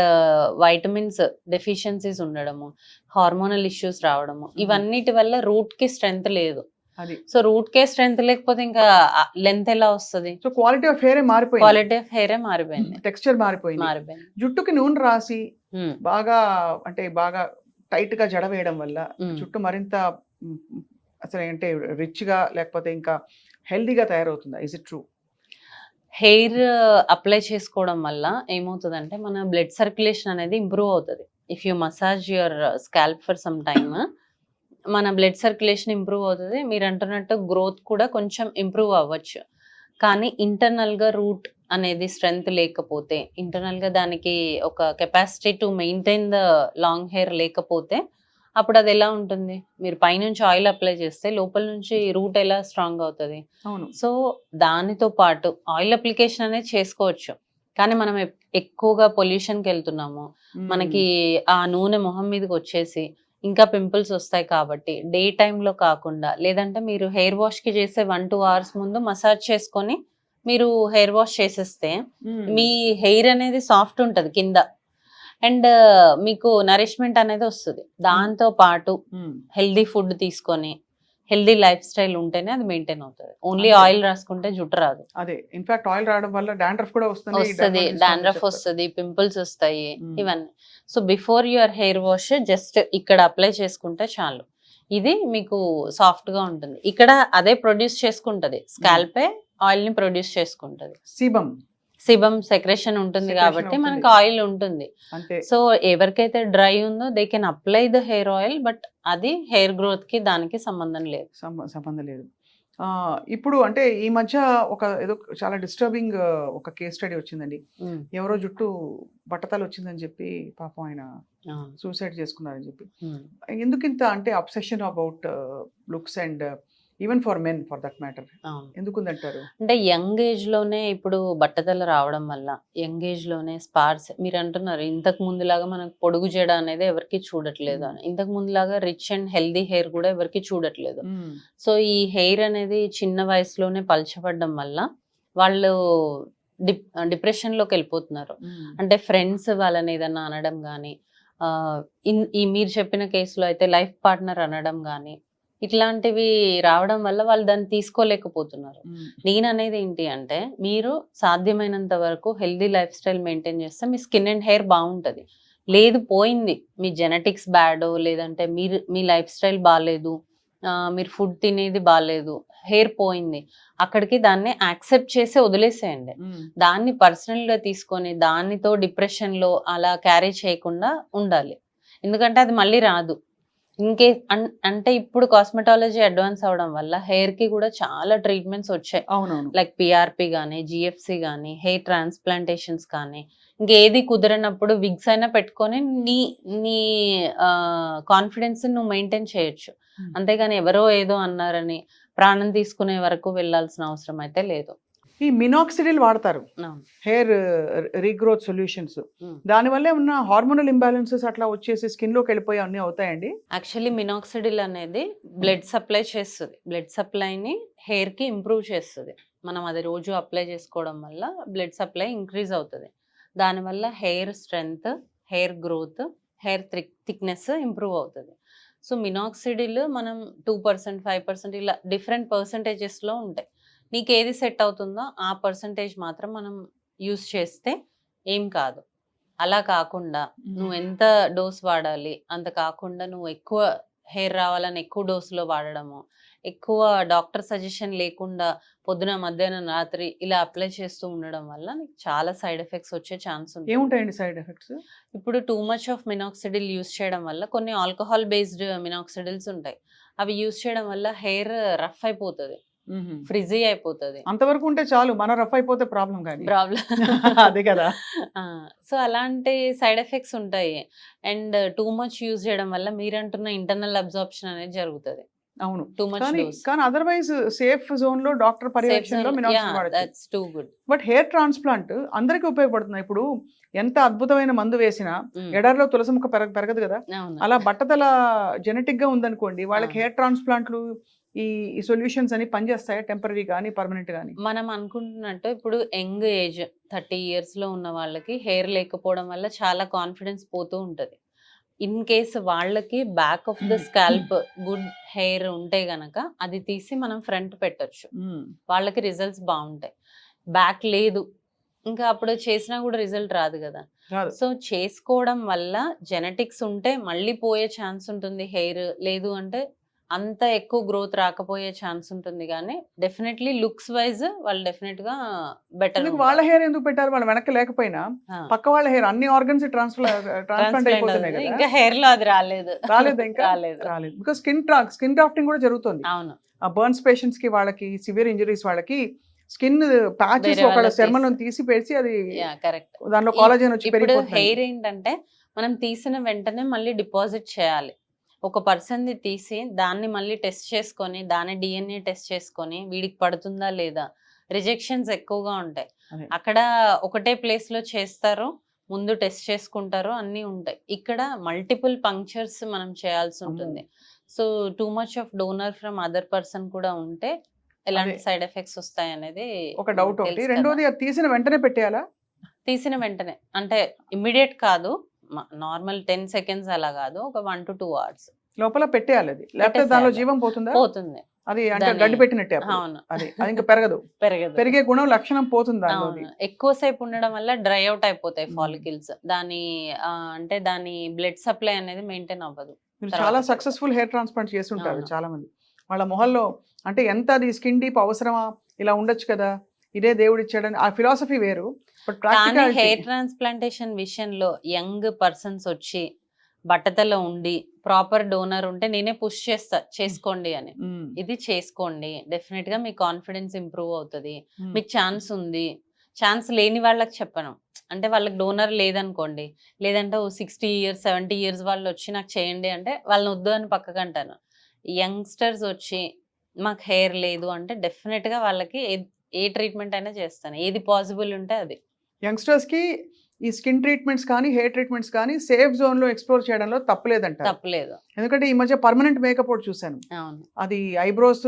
వైటమిన్స్ డెఫిషియన్సీస్ ఉండడము, హార్మోనల్ ఇష్యూస్ రావడము, ఇవన్నిటి వల్ల రూట్ కి స్ట్రెంగ్త్ లేదు. సో రూట్ కే స్ట్రెంగ్త్ లేకపోతే ఇంకా లెంత్ ఎలా వస్తుంది? సో క్వాలిటీ ఆఫ్ హెయిర్ మారిపోయింది, క్వాలిటీ ఆఫ్ హెయిర్ మారిపోయింది, టెక్స్చర్ మారిపోయింది. జుట్టుకి నూనె రాసి బాగా అంటే బాగా టైట్ గా జడ వేయడం వల్ల జుట్టు మరింత అసలు అంటే రిచ్ గా లేకపోతే ఇంకా హెల్దీగా తయారవుతుందా? Is it true? Hair apply చేసుకోవడం వల్ల ఏమవుతుందంటే మన బ్లడ్ సర్క్యులేషన్ అనేది ఇంప్రూవ్ అవుతుంది. If you massage your scalp for some time మన బ్లడ్ సర్క్యులేషన్ ఇంప్రూవ్ అవుతుంది. మీరు అంటున్నట్టు గ్రోత్ కూడా కొంచెం ఇంప్రూవ్ అవ్వచ్చు. కానీ ఇంటర్నల్గా రూట్ అనేది స్ట్రెంగ్త్ లేకపోతే, ఇంటర్నల్గా దానికి ఒక capacity to maintain the long hair లేకపోతే అప్పుడు అది ఎలా ఉంటుంది? మీరు పైనుంచి ఆయిల్ అప్లై చేస్తే లోపల నుంచి రూట్ ఎలా స్ట్రాంగ్ అవుతుంది? సో దానితో పాటు ఆయిల్ అప్లికేషన్ అనేది చేసుకోవచ్చు, కానీ మనం ఎక్కువగా పొల్యూషన్కి వెళ్తున్నాము, మనకి ఆ నూనె మొహం మీదకి వచ్చేసి ఇంకా పింపుల్స్ వస్తాయి. కాబట్టి డే టైంలో కాకుండా, లేదంటే మీరు హెయిర్ వాష్కి చేసే 1-2 hours ముందు మసాజ్ చేసుకొని మీరు హెయిర్ వాష్ చేసేస్తే మీ హెయిర్ అనేది సాఫ్ట్ ఉంటుంది కింద, అండ్ మీకు నరిష్మెంట్ అనేది వస్తుంది. దాంతో పాటు హెల్దీ ఫుడ్ తీసుకొని హెల్దీ లైఫ్ స్టైల్ ఉంటేనే అది మెయింటైన్ అవుతుంది. ఓన్లీ ఆయిల్ రాసుకుంటే జుట్టు రాదు. అదే ఇన్ఫాక్ట్ ఆయిల్ రావడం వల్ల డాండ్రఫ్ కూడా వస్తుంది, డాండ్రఫ్ వస్తుంది, పింపుల్స్ వస్తాయి, ఇవన్నీ. So before your hair wash just ఇక్కడ అప్లై చేసుకుంటే చాలు, ఇది మీకు సాఫ్ట్ గా ఉంటుంది. ఇక్కడ అదే ప్రొడ్యూస్ చేసుకుంటది, స్కాల్పే ఆయిల్ ని ప్రొడ్యూస్ చేసుకుంటది. సిబమ్ సెక్రెషన్ ఉంటుంది కాబట్టి మనకు ఆయిల్ ఉంటుంది. సో ఎవరికైతే డ్రై ఉందో they can apply the hair oil, but అది హెయిర్ గ్రోత్ కి దానికి సంబంధం లేదు. ఇప్పుడు అంటే ఈ మధ్య ఒక ఏదో చాలా డిస్టర్బింగ్ ఒక కేస్ స్టడీ వచ్చిందండి. ఎవరో జుట్టు బట్టతలు వచ్చిందని చెప్పి పాపం ఆయన సూసైడ్ చేసుకున్నారని చెప్పి. ఎందుకు ఇంత అంటే obsession about looks and even for men for that matter. అవును. ఎందుకుందంటారు? అంటే యంగ్ ఏజ్ లోనే ఇప్పుడు బట్టతల రావడం వల్ల యంగ్ ఏజ్ లోనే స్పార్స్ మీరు అంటున్నారు ఇంతకు ముందులాగా మనకు పొడుగు జడ అనేది ఎవరికి చూడట్లేదు అని. ఇంతకు ముందులాగా రిచ్ అండ్ హెల్దీ హెయిర్ కూడా ఎవరికి చూడట్లేదు. సో ఈ హెయిర్ అనేది చిన్న వయసులోనే పలచబడడం వల్ల వాళ్ళు డిప్రెషన్ లోకి వెళ్ళిపోతున్నారు. అంటే ఫ్రెండ్స్ వాళ్ళని ఏదన్నా అనడం కానీ ఈ మీరు చెప్పిన కేసులో అయితే లైఫ్ పార్ట్నర్ అనడం కానీ ఇట్లాంటివి రావడం వల్ల వాళ్ళు దాన్ని తీసుకోలేకపోతున్నారు. నేను అనేది ఏంటి అంటే మీరు సాధ్యమైనంత వరకు హెల్దీ లైఫ్ స్టైల్ మెయింటైన్ చేస్తే మీ స్కిన్ అండ్ హెయిర్ బాగుంటుంది. లేదు పోయింది మీ జెనెటిక్స్ బ్యాడ్ లేదంటే మీ లైఫ్ స్టైల్ బాగాలేదు, మీరు ఫుడ్ తినేది బాగాలేదు, హెయిర్ పోయింది, అక్కడికి దాన్ని యాక్సెప్ట్ చేసి వదిలేసేయండి. దాన్ని పర్సనల్ గా తీసుకొని దానితో డిప్రెషన్ లో అలా క్యారీ చేయకుండా ఉండాలి. ఎందుకంటే అది మళ్ళీ రాదు. ఇంకే అంటే ఇప్పుడు కాస్మెటాలజీ అడ్వాన్స్ అవడం వల్ల హెయిర్ కి కూడా చాలా ట్రీట్మెంట్స్ వచ్చాయి. లైక్ పిఆర్పి కానీ జిఎఫ్సి కానీ హెయిర్ ట్రాన్స్ప్లాంటేషన్స్ కానీ ఇంకేది కుదరనప్పుడు విగ్స్ అయినా పెట్టుకొని నీ కాన్ఫిడెన్స్ నువ్వు మెయింటైన్ చేయొచ్చు. అంతేగాని ఎవరో ఏదో అన్నారని ప్రాణం తీసుకునే వరకు వెళ్ళాల్సిన అవసరం అయితే లేదు. ఈ మినాక్సిడిల్ వాడతారు హెయిర్ రీగ్రోత్ సొల్యూషన్స్, దానివల్ల ఏమన్నా హార్మోనల్ ఇంబ్యాలెన్సెస్ అట్లా వచ్చేసి స్కిన్ లోకి వెళ్ళిపోయి అన్ని అవుతాయండి? యాక్చువల్లీ మినాక్సిడిల్ అనేది బ్లడ్ సప్లై చేస్తుంది, బ్లడ్ సప్లైని హెయిర్ కి ఇంప్రూవ్ చేస్తుంది. మనం అది రోజు అప్లై చేసుకోవడం వల్ల బ్లడ్ సప్లై ఇంక్రీజ్ అవుతుంది. దానివల్ల hair strength, hair growth, hair thickness improve అవుతుంది. సో మినాక్సిడిల్ మనం 2%, 5% ఇలా డిఫరెంట్ పర్సంటేజెస్లో ఉంటాయి. నీకు ఏది సెట్ అవుతుందో ఆ పర్సంటేజ్ మాత్రం మనం యూస్ చేస్తే ఏం కాదు. అలా కాకుండా నువ్వు ఎంత డోస్ వాడాలి అంత కాకుండా నువ్వు ఎక్కువ హెయిర్ రావాలని ఎక్కువ డోసులో వాడడము, ఎక్కువ డాక్టర్ సజెషన్ లేకుండా పొద్దున మధ్యాహ్నం రాత్రి ఇలా అప్లై చేస్తూ ఉండడం వల్ల నీకు చాలా సైడ్ ఎఫెక్ట్స్ వచ్చే ఛాన్స్ ఉంది. ఏముంటాయండి సైడ్ ఎఫెక్ట్స్? ఇప్పుడు two much of minoxidil use చేయడం వల్ల కొన్ని ఆల్కహాల్ బేస్డ్ మినాక్సిడిల్స్ ఉంటాయి. అవి యూస్ చేయడం వల్ల హెయిర్ రఫ్ అయిపోతుంది, ఫ్రిజీ అయిపోతుంది. అంతవరకు ఉంటే చాలు, మన రఫ్ అయిపోతే ప్రాబ్లం కానీ అదే కదా. సో అలాంటి సైడ్ ఎఫెక్ట్స్ ఉంటాయి. అండ్ టూ మచ్ యూజ్ చేయడం వల్ల మీరంటున్న ఇంటర్నల్ అబ్జార్ప్షన్ అనేది జరుగుతుంది. అవును, టూ మచ్ కానీ అదర్వైజ్ సేఫ్ జోన్ లో డాక్టర్ పర్యవేక్షణలో మినాక్సిడిల్ వాడచ్చు. బట్ హెయిర్ ట్రాన్స్ప్లాంట్ అందరికీ ఉపయోగపడుతుంది. ఇప్పుడు ఎంత అద్భుతమైన మందు వేసినా ఎడారిలో తులసి ముక్క పెరగదు కదా. అలా బట్టతల జెనెటిక్ గా ఉందనుకోండి, వాళ్ళకి హెయిర్ ట్రాన్స్ప్లాంట్లు ఈ సొల్యూషన్స్ అని పనిచేస్తాయా, టెంపరీ కానీ పర్మనెంట్ కానీ? మనం అనుకుంటున్నట్టు ఇప్పుడు యంగ్ ఏజ్ 30 years లో ఉన్న వాళ్ళకి హెయిర్ లేకపోవడం వల్ల చాలా కాన్ఫిడెన్స్ పోతూ ఉంటది. ఇన్ కేస్ వాళ్ళకి back of the scalp good hair ఉంటే గనక అది తీసి మనం ఫ్రంట్ పెట్టొచ్చు, వాళ్ళకి రిజల్ట్స్ బాగుంటాయి. బ్యాక్ లేదు ఇంకా అప్పుడు చేసినా కూడా రిజల్ట్ రాదు కదా. సో చేసుకోవడం వల్ల జెనెటిక్స్ ఉంటే మళ్ళీ పోయే ఛాన్స్ ఉంటుంది హెయిర్, లేదు అంటే అంత ఎక్కువ గ్రోత్ రాకపోయే ఛాన్స్ ఉంటుంది. కానీ డెఫినెట్లీ లుక్స్ వైజ్ వాళ్ళు డెఫినెట్ గా బెటర్. వాళ్ళ హెయిర్ ఎందుకు పెట్టారు? వాళ్ళ వెనక లేకపోయినా పక్క వాళ్ళ హెయిర్ అన్ని ఆర్గన్స్ ట్రాన్స్ప్లాంట్ అయిపోతున్నాయి కదా. ఇంకా హెయిర్ లో అది రాలేదు ఇంకా రాలేదు. బికాస్ స్కిన్ గ్రాఫ్టింగ్ కూడా జరుగుతుంది. అవును, ఆ బర్న్స్ పేషెంట్స్ కి, వాళ్ళకి సివియర్ ఇంజరీస్ వాళ్ళకి స్కిన్ ప్యాచెస్ ఒక చర్మం తీసి పెడిచి అది కరెక్ట్ దానిలో కాలజన్ వచ్చి పెరిగిపోతుంది. హెయిర్ ఏంటంటే మనం తీసిన వెంటనే మళ్ళీ డిపాజిట్ చేయాలి. ఒక పర్సన్ది తీసి దాన్ని మళ్ళీ టెస్ట్ చేసుకొని దాని DNA టెస్ట్ చేసుకొని వీడికి పడుతుందా లేదా, రిజెక్షన్స్ ఎక్కువగా ఉంటాయి. అక్కడ ఒకటే ప్లేస్ లో చేస్తారు, ముందు టెస్ట్ చేసుకుంటారు, అన్నీ ఉంటాయి. ఇక్కడ మల్టిపుల్ పంక్చర్స్ మనం చేయాల్సి ఉంటుంది. So two much of donor from other person కూడా ఉంటే ఎలాంటి సైడ్ ఎఫెక్ట్స్ వస్తాయి అనేది ఒక డౌట్. ఒకటి రెండోది, తీసిన వెంటనే పెట్టేయాలా? తీసిన వెంటనే అంటే ఇమ్మీడియట్ కాదు, నార్మల్ 10 seconds అలా కాదు, ఒక 1 to 2 hours లోపల పెట్టేయాలి. అది లేకపోతే దానిలో జీవం పోతుందా? పోతుంది. అది అంటే గడ్డి పెట్టినట్టే. అవును, అది ఇంకా పెరగదు, పెరిగే గుణం లక్షణం పోతుంది. ఎక్కువసేపు ఉండడం వల్ల డ్రై అవుట్ అయిపోతాయి ఫాలికల్స్. దాని అంటే దాని బ్లడ్ సప్లై అనేది మెయింటైన్ అవ్వదు. మీరు చాలా సక్సెస్ఫుల్ హెయిర్ ట్రాన్స్ప్లాంట్ చేస్తుంటారు చాలా మంది. వాళ్ళ మొహల్లో అంటే ఎంత అది స్కిన్ డీప్ అవసరమా, ఇలా ఉండొచ్చు కదా, ఇదే దేవుడు ఇచ్చాడని ఆ ఫిలాసఫీ వేరు. కానీ హెయిర్ ట్రాన్స్ప్లాంటేషన్ విషయంలో యంగ్ పర్సన్స్ వచ్చి బట్టతలో ఉండి ప్రాపర్ డోనర్ ఉంటే నేనే పుష్ చేస్తా, చేసుకోండి అని. ఇది చేసుకోండి, డెఫినెట్ గా మీ కాన్ఫిడెన్స్ ఇంప్రూవ్ అవుతుంది. మీకు ఛాన్స్ ఉంది. ఛాన్స్ లేని వాళ్ళకి చెప్పను, అంటే వాళ్ళకి డోనర్ లేదనుకోండి, లేదంటే 60 years 70 years వాళ్ళు వచ్చి నాకు చేయండి అంటే వాళ్ళని వద్దు అని పక్కకంటాను. యంగ్స్టర్స్ వచ్చి మాకు హెయిర్ లేదు అంటే డెఫినెట్ గా వాళ్ళకి ఏ ట్రీట్మెంట్ అయినా చేస్తాను, ఏది పాసిబుల్ ఉంటే అది. యంగ్స్టర్స్ కి ఈ స్కిన్ ట్రీట్మెంట్స్ కానీ హెయిర్ ట్రీట్మెంట్స్ కానీ సేఫ్ జోన్ లో ఎక్స్ప్లోర్ చేయడంలో తప్పలేదంట. తప్పలేదు. ఎందుకంటే ఈ మధ్య పర్మనెంట్ మేకప్ ఒకటి చూసాను. అవును. అది ఐబ్రోస్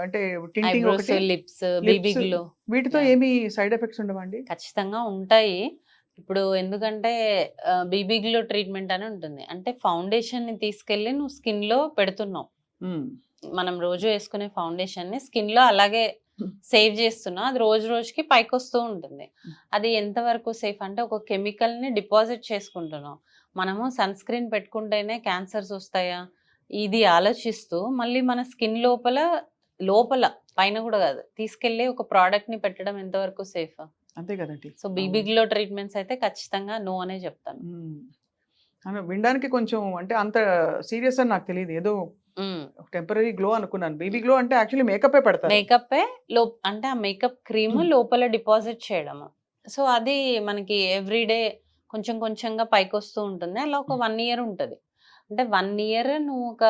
అంటే టింటింగ్ ఐబ్రోస్, ఒకటి, లిప్స్, lips, బీబీ గ్లో వీటితో Yeah. ఏమి సైడ్ ఎఫెక్ట్స్ ఉండవండి? ఖచ్చితంగా ఉంటాయి. ఇప్పుడు ఎందుకంటే బీబీ గ్లో ట్రీట్మెంట్ అని ఉంటుంది. అంటే ఫౌండేషన్ ని తీసుకెళ్లి నువ్వు స్కిన్ లో పెడుతున్నావు. మనం రోజు వేసుకునే ఫౌండేషన్ ని స్కిన్ లో అలాగే సేవ్ చేస్తున్నావు. అది రోజు రోజుకి పైకి వస్తూ ఉంటుంది. అది ఎంతవరకు సేఫ్ అంటే ఒక కెమికల్ ని డిపాజిట్ చేసుకుంటున్నాం. మనము సన్ స్క్రీన్ పెట్టుకుంటేనే క్యాన్సర్స్ వస్తాయా ఇది ఆలోచిస్తూ మళ్ళీ మన స్కిన్ లోపల పైన కూడా కాదు తీసుకెళ్లి ఒక ప్రోడక్ట్ ని పెట్టడం ఎంతవరకు సేఫ్? అంతే కదండి. సో బీబీ గ్లో ట్రీట్మెంట్స్ అయితే ఖచ్చితంగా నో అనే చెప్తాను. వినడానికి కొంచెం అంటే అంత సీరియస్ అని నాకు తెలియదు. ఏదో మ్మ్. టెంపరీ గ్లో అనుకున్నాను. బేబీ గ్లో అంటే యాక్చువల్లీ మేకప్ పెడతారు. మేకప్ అంటే ఆ మేకప్ క్రీమ్ లోపల డిపాజిట్ చేయడము. సో అది మనకి ఎవ్రీడే కొంచెం కొంచెంగా పైకి వస్తూ ఉంటుంది. అలా ఒక 1 year ఉంటుంది. అంటే 1 year నువ్వు ఒక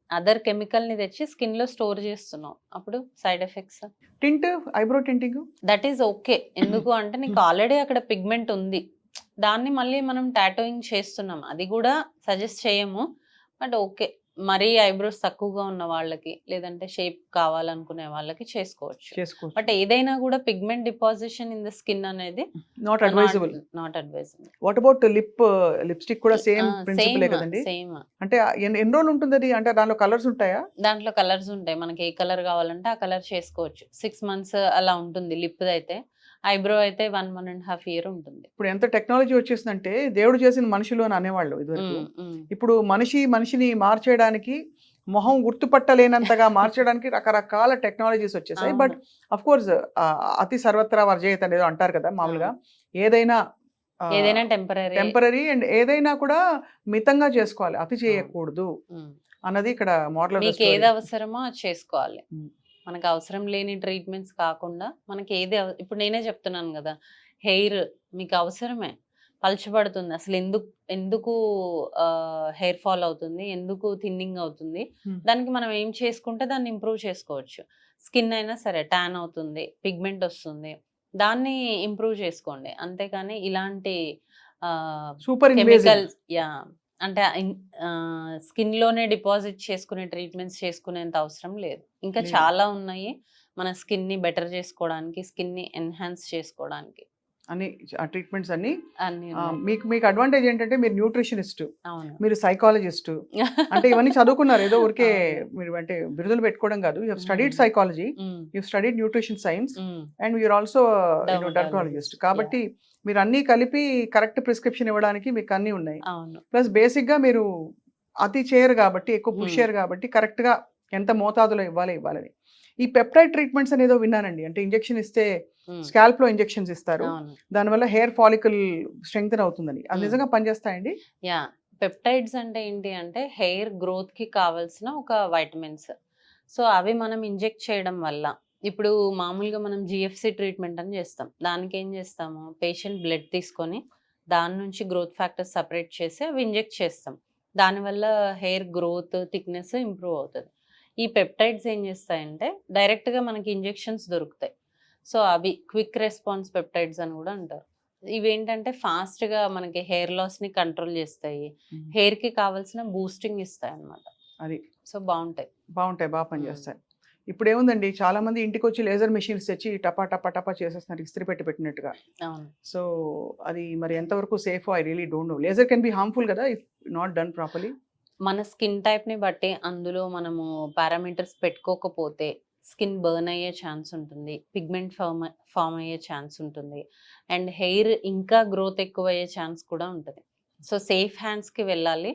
అదర్ కెమికల్ ని తెచ్చి స్కిన్ లో స్టోర్ చేస్తున్నావు. అప్పుడు side effects. Tint, eyebrow tinting that is okay. ఎందుకు అంటే నీకు ఆల్రెడీ అక్కడ పిగ్మెంట్ ఉంది, దాన్ని మళ్ళీ మనం టాటోయింగ్ చేస్తున్నాం, అది కూడా సజెస్ట్ చేయము. బట్ ఓకే, మరీ ఐబ్రోస్ తక్కువగా ఉన్న వాళ్ళకి లేదంటే షేప్ కావాలనుకునే వాళ్ళకి చేసుకోవచ్చు. చేసుకోవచ్చు. బట్ ఏదైనా కూడా pigment deposition in the skin అనేది not advisable. Not advisable. What about lipstick కూడా సేమ్ ప్రిన్సిపలే కదండి? సేమ్. అంటే ఎన్ని రోజులు ఉంటుంది అది? అంటే దానిలో కలర్స్ ఉంటాయా? దాంట్లో కలర్స్ ఉంటాయి. మనకి ఏ కలర్ కావాలంటే ఆ కలర్ చేసుకోవచ్చు. 6 months అలా ఉంటుంది లిప్ అయితే. ఐబ్రో అయితే 1.5 year ఉంటుంది. ఇప్పుడు ఎంత టెక్నాలజీ వచ్చేసిందంటే దేవుడు చేసిన మనుషులు అని అనేవాళ్ళు ఇదివరకు. ఇప్పుడు మనిషిని మార్చేయడానికి, మొహం గుర్తుపట్టలేనంతగా మార్చడానికి రకరకాల టెక్నాలజీస్ వచ్చేసాయి. బట్ అఫ్ కోర్స్ అతి సర్వత్రా వర్జయత అనేది అంటారు కదా మామూలుగా. ఏదైనా టెంపరీ అండ్ ఏదైనా కూడా మితంగా చేసుకోవాలి, అతి చేయకూడదు అన్నది ఇక్కడ మోడల్. మీకు ఏది అవసరమో అది చేసుకోవాలి. మనకు అవసరం లేని ట్రీట్మెంట్స్ కాకుండా మనకి ఇప్పుడు నేనే చెప్తున్నాను కదా, హెయిర్ మీకు అవసరమే, పలచబడుతుంది, అసలు ఎందుకు హెయిర్ ఫాల్ అవుతుంది, ఎందుకు థిన్నింగ్ అవుతుంది, దానికి మనం ఏం చేసుకుంటే దాన్ని ఇంప్రూవ్ చేసుకోవచ్చు. స్కిన్ అయినా సరే ట్యాన్ అవుతుంది, పిగ్మెంట్ వస్తుంది, దాన్ని ఇంప్రూవ్ చేసుకోండి. అంతేకాని ఇలాంటి సూపర్ కెమికల్స్ అంటే స్కిన్ లోనే డిపాజిట్ చేసుకునే ట్రీట్మెంట్స్ చేసుకునేంత అవసరం లేదు. ఇంకా చాలా ఉన్నాయి మన స్కిన్ ని బెటర్ చేసుకోవడానికి, స్కిన్ ని ఎన్హాన్స్ చేసుకోవడానికి. అన్ని ట్రీట్మెంట్స్ అన్ని మీకు అడ్వాంటేజ్ ఏంటంటే మీరు న్యూట్రిషనిస్ట్, మీరు సైకాలజిస్ట్, అంటే ఇవన్నీ చదువుకున్నారు. ఏదో ఊరికే మీరు అంటే బిరుదులు పెట్టుకోవడం కాదు. You have studied psychology, you studied nutrition science, and you're also dermatologist. కాబట్టి మీరు అన్ని కలిపి కరెక్ట్ ప్రిస్క్రిప్షన్ ఇవ్వడానికి మీకు అన్ని ఉన్నాయి. ప్లస్ బేసిక్ గా మీరు అతి చేయరు కాబట్టి, ఎక్కువ పుష్ చేయరు కాబట్టి కరెక్ట్ గా ఎంత మోతాదులో ఇవ్వాలని. ఈ పెప్టైడ్ ట్రీట్మెంట్స్ అనేదో విన్నానండి. అంటే ఇంజెక్షన్ ఇస్తే స్కాల్ప్ లో ఇంజెక్షన్స్ ఇస్తారు, దానివల్ల హెయిర్ ఫాలికల్ స్ట్రెంగ్త్ అవుతుందని. అది నిజంగా పనిచేస్తాయండి? పెప్టైడ్స్ అంటే ఏంటి అంటే హెయిర్ గ్రోత్ కి కావాల్సిన ఒక వైటమిన్స్. సో అవి మనం ఇంజెక్ట్ చేయడం వల్ల, ఇప్పుడు మామూలుగా మనం జిఎఫ్సి ట్రీట్మెంట్ అని చేస్తాం. దానికి ఏం చేస్తాము, పేషెంట్ బ్లడ్ తీసుకొని దాని నుంచి గ్రోత్ ఫ్యాక్టర్స్ సపరేట్ చేసి అవి ఇంజెక్ట్ చేస్తాం. దానివల్ల హెయిర్ గ్రోత్, థిక్నెస్ ఇంప్రూవ్ అవుతుంది. ఈ పెప్టైడ్స్ ఏం చేస్తాయంటే డైరెక్ట్గా మనకి ఇంజెక్షన్స్ దొరుకుతాయి. సో అవి క్విక్ రెస్పాన్స్ పెప్టైడ్స్ అని కూడా అంటారు. ఇవేంటంటే ఫాస్ట్గా మనకి హెయిర్ లాస్ని కంట్రోల్ చేస్తాయి, హెయిర్కి కావాల్సిన బూస్టింగ్ ఇస్తాయి అన్నమాట. అది సో బాగుంటాయి, బాగా పనిచేస్తాయి. ఇప్పుడు ఏముందండి, చాలా మంది ఇంటికి వచ్చి లేజర్ మెషిన్స్ తెచ్చి టపా టపా టపా చేసేస్తున్నారు, ఇస్త్రీ పెట్టినట్టుగా. సో అది మరి ఎంతవరకు safe? I really don't know. Laser can be harmful కదా ఇఫ్ నాట్ డన్ ప్రాపర్లీ. మన స్కిన్ టైప్ని బట్టి అందులో మనము పారామీటర్స్ పెట్టుకోకపోతే స్కిన్ బర్న్ అయ్యే ఛాన్స్ ఉంటుంది, పిగ్మెంట్ ఫామ్ అయ్యే ఛాన్స్ ఉంటుంది, అండ్ హెయిర్ ఇంకా గ్రోత్ ఎక్కువ అయ్యే ఛాన్స్ కూడా ఉంటుంది. సో సేఫ్ హ్యాండ్స్కి వెళ్ళాలి.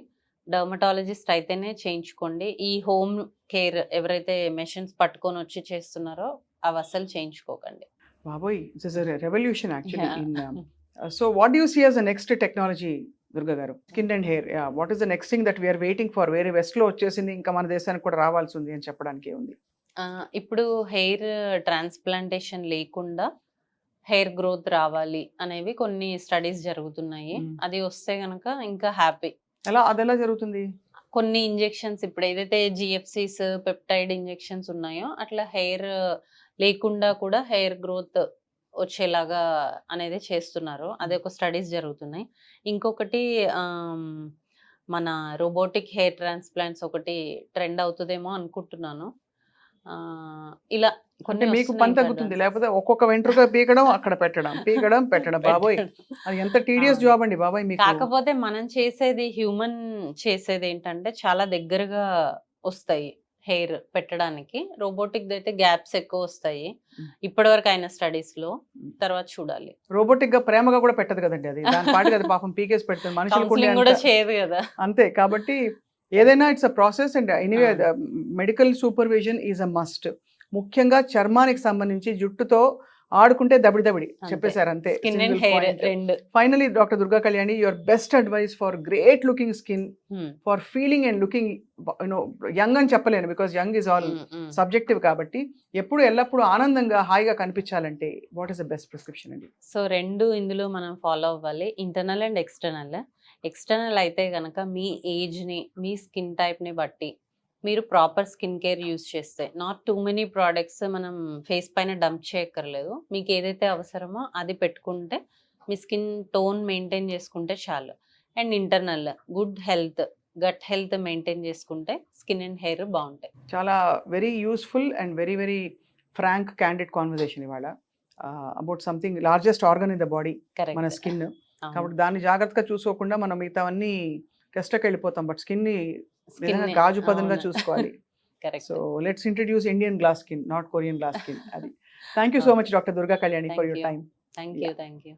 డర్మటాలజిస్ట్ అయితేనే చేయించుకోండి. ఈ హోమ్ కేర్ ఎవరైతే మెషిన్స్ పట్టుకొని వచ్చి చేస్తున్నారో అవి అసలు చేయించుకోకండి. బాబోయ్, it's a revolution actually in so what do you see as the next technology Durga garu? Skin and hair, what is the next thing that we are waiting for? వేరే వెస్ట్ లో వచ్చేసింది, ఇంకా మన దేశానికి కూడా రావాల్సి ఉంది అని చెప్పడానికి ఉంది. ఇప్పుడు హెయిర్ ట్రాన్స్ప్లాంటేషన్ లేకుండా హెయిర్ గ్రోత్ రావాలి అనేవి కొన్ని స్టడీస్ జరుగుతున్నాయి. అది వస్తే గనక ఇంకా హ్యాపీ. అది ఎలా జరుగుతుంది? కొన్ని ఇంజెక్షన్స్ ఇప్పుడు ఏదైతే జిఎఫ్సిస్ పెప్టైడ్ ఇంజెక్షన్స్ ఉన్నాయో అట్లా హెయిర్ లేకుండా కూడా హెయిర్ గ్రోత్ వచ్చేలాగా అనేది చేస్తున్నారు. అదే ఒక స్టడీస్ జరుగుతున్నాయి. ఇంకొకటి మన రోబోటిక్ హెయిర్ ట్రాన్స్ప్లాంట్స్ ఒకటి ట్రెండ్ అవుతుందేమో అనుకుంటున్నాను. ఇలా అంటే కొన్ని మీకు వస్తున్నాయి పని ఇంకా తగ్గుతుంది, advances. లేకపోతే ఒక్కొక్క వెంట్రుక పీకడం అక్కడ పెట్టడం, పీకడం పెట్టడం. బాబోయ్, అది ఎంత టీడియస్ అవును. జాబ్ అండి బాబాయ్ మీకు. కాకపోతే మనం చేసేది హ్యూమన్ చేసేది ఏంటంటే చాలా దగ్గరగా వస్తాయి హెయిర్ పెట్టడానికి. రోబోటిక్ అయితే గ్యాప్స్ ఎక్కువ వస్తాయి ఇప్పటి వరకు అయిన స్టడీస్ లో. తర్వాత చూడాలి. రోబోటిక్ గా ప్రేమగా కూడా పెట్టదు కదండి అది, దాని పాటికి అది పాపం పీకేసి పెడుతుంది. మనుషులకు ఉండే కౌన్సిలింగ్ కూడా అంత చేయదు కదా. అంతే. కాబట్టి ఏదైనా it's a process and anyway medical supervision is a must. ముఖ్యంగా చర్మానికి సంబంధించి జుట్టుతో ఆడుకుంటే దబిడి చెప్పేశారు అంతే. స్కిన్ అండ్ హెయిర్ రెండు. Finally doctor Durga Kalyani, your best advice for great looking skin, for feeling and looking young అని చెప్పలేను, because young is all subjective. కాబట్టి ఎప్పుడు ఎల్లప్పుడూ ఆనందంగా హాయిగా కనిపించాలంటే what is the best prescription అండి? సో రెండు ఇందులో మనం ఫాలో అవ్వాలి, ఇంటర్నల్ అండ్ ఎక్స్టర్నల్. ఎక్స్టర్నల్ అయితే కనుక మీ ఏజ్ని మీ స్కిన్ టైప్ని బట్టి మీరు ప్రాపర్ స్కిన్ కేర్ యూస్ చేస్తే, నాట్ టూ మెనీ ప్రోడక్ట్స్ మనం ఫేస్ పైన డంప్ చేయక్కర్లేదు. మీకు ఏదైతే అవసరమో అది పెట్టుకుంటే మీ స్కిన్ టోన్ మెయింటైన్ చేసుకుంటే చాలు. And internal good health, gut health maintain చేసుకుంటే స్కిన్ అండ్ హెయిర్ బాగుంటాయి. చాలా very useful and very very frank candid conversation ఇవాళ about something largest organ in the body, మన స్కిన్. కాబట్టి దాన్ని జాగ్రత్తగా చూసుకోకుండా మనం మిగతావన్నీ టెస్ట్కి వెళ్ళిపోతాం, బట్ స్కిన్ని గాజు పదంగా చూసుకోవాలి. So let's introduce Indian glass skin, not Korean glass skin. అది. Thank you so much doctor Durga Kalyani for your time. Thank you.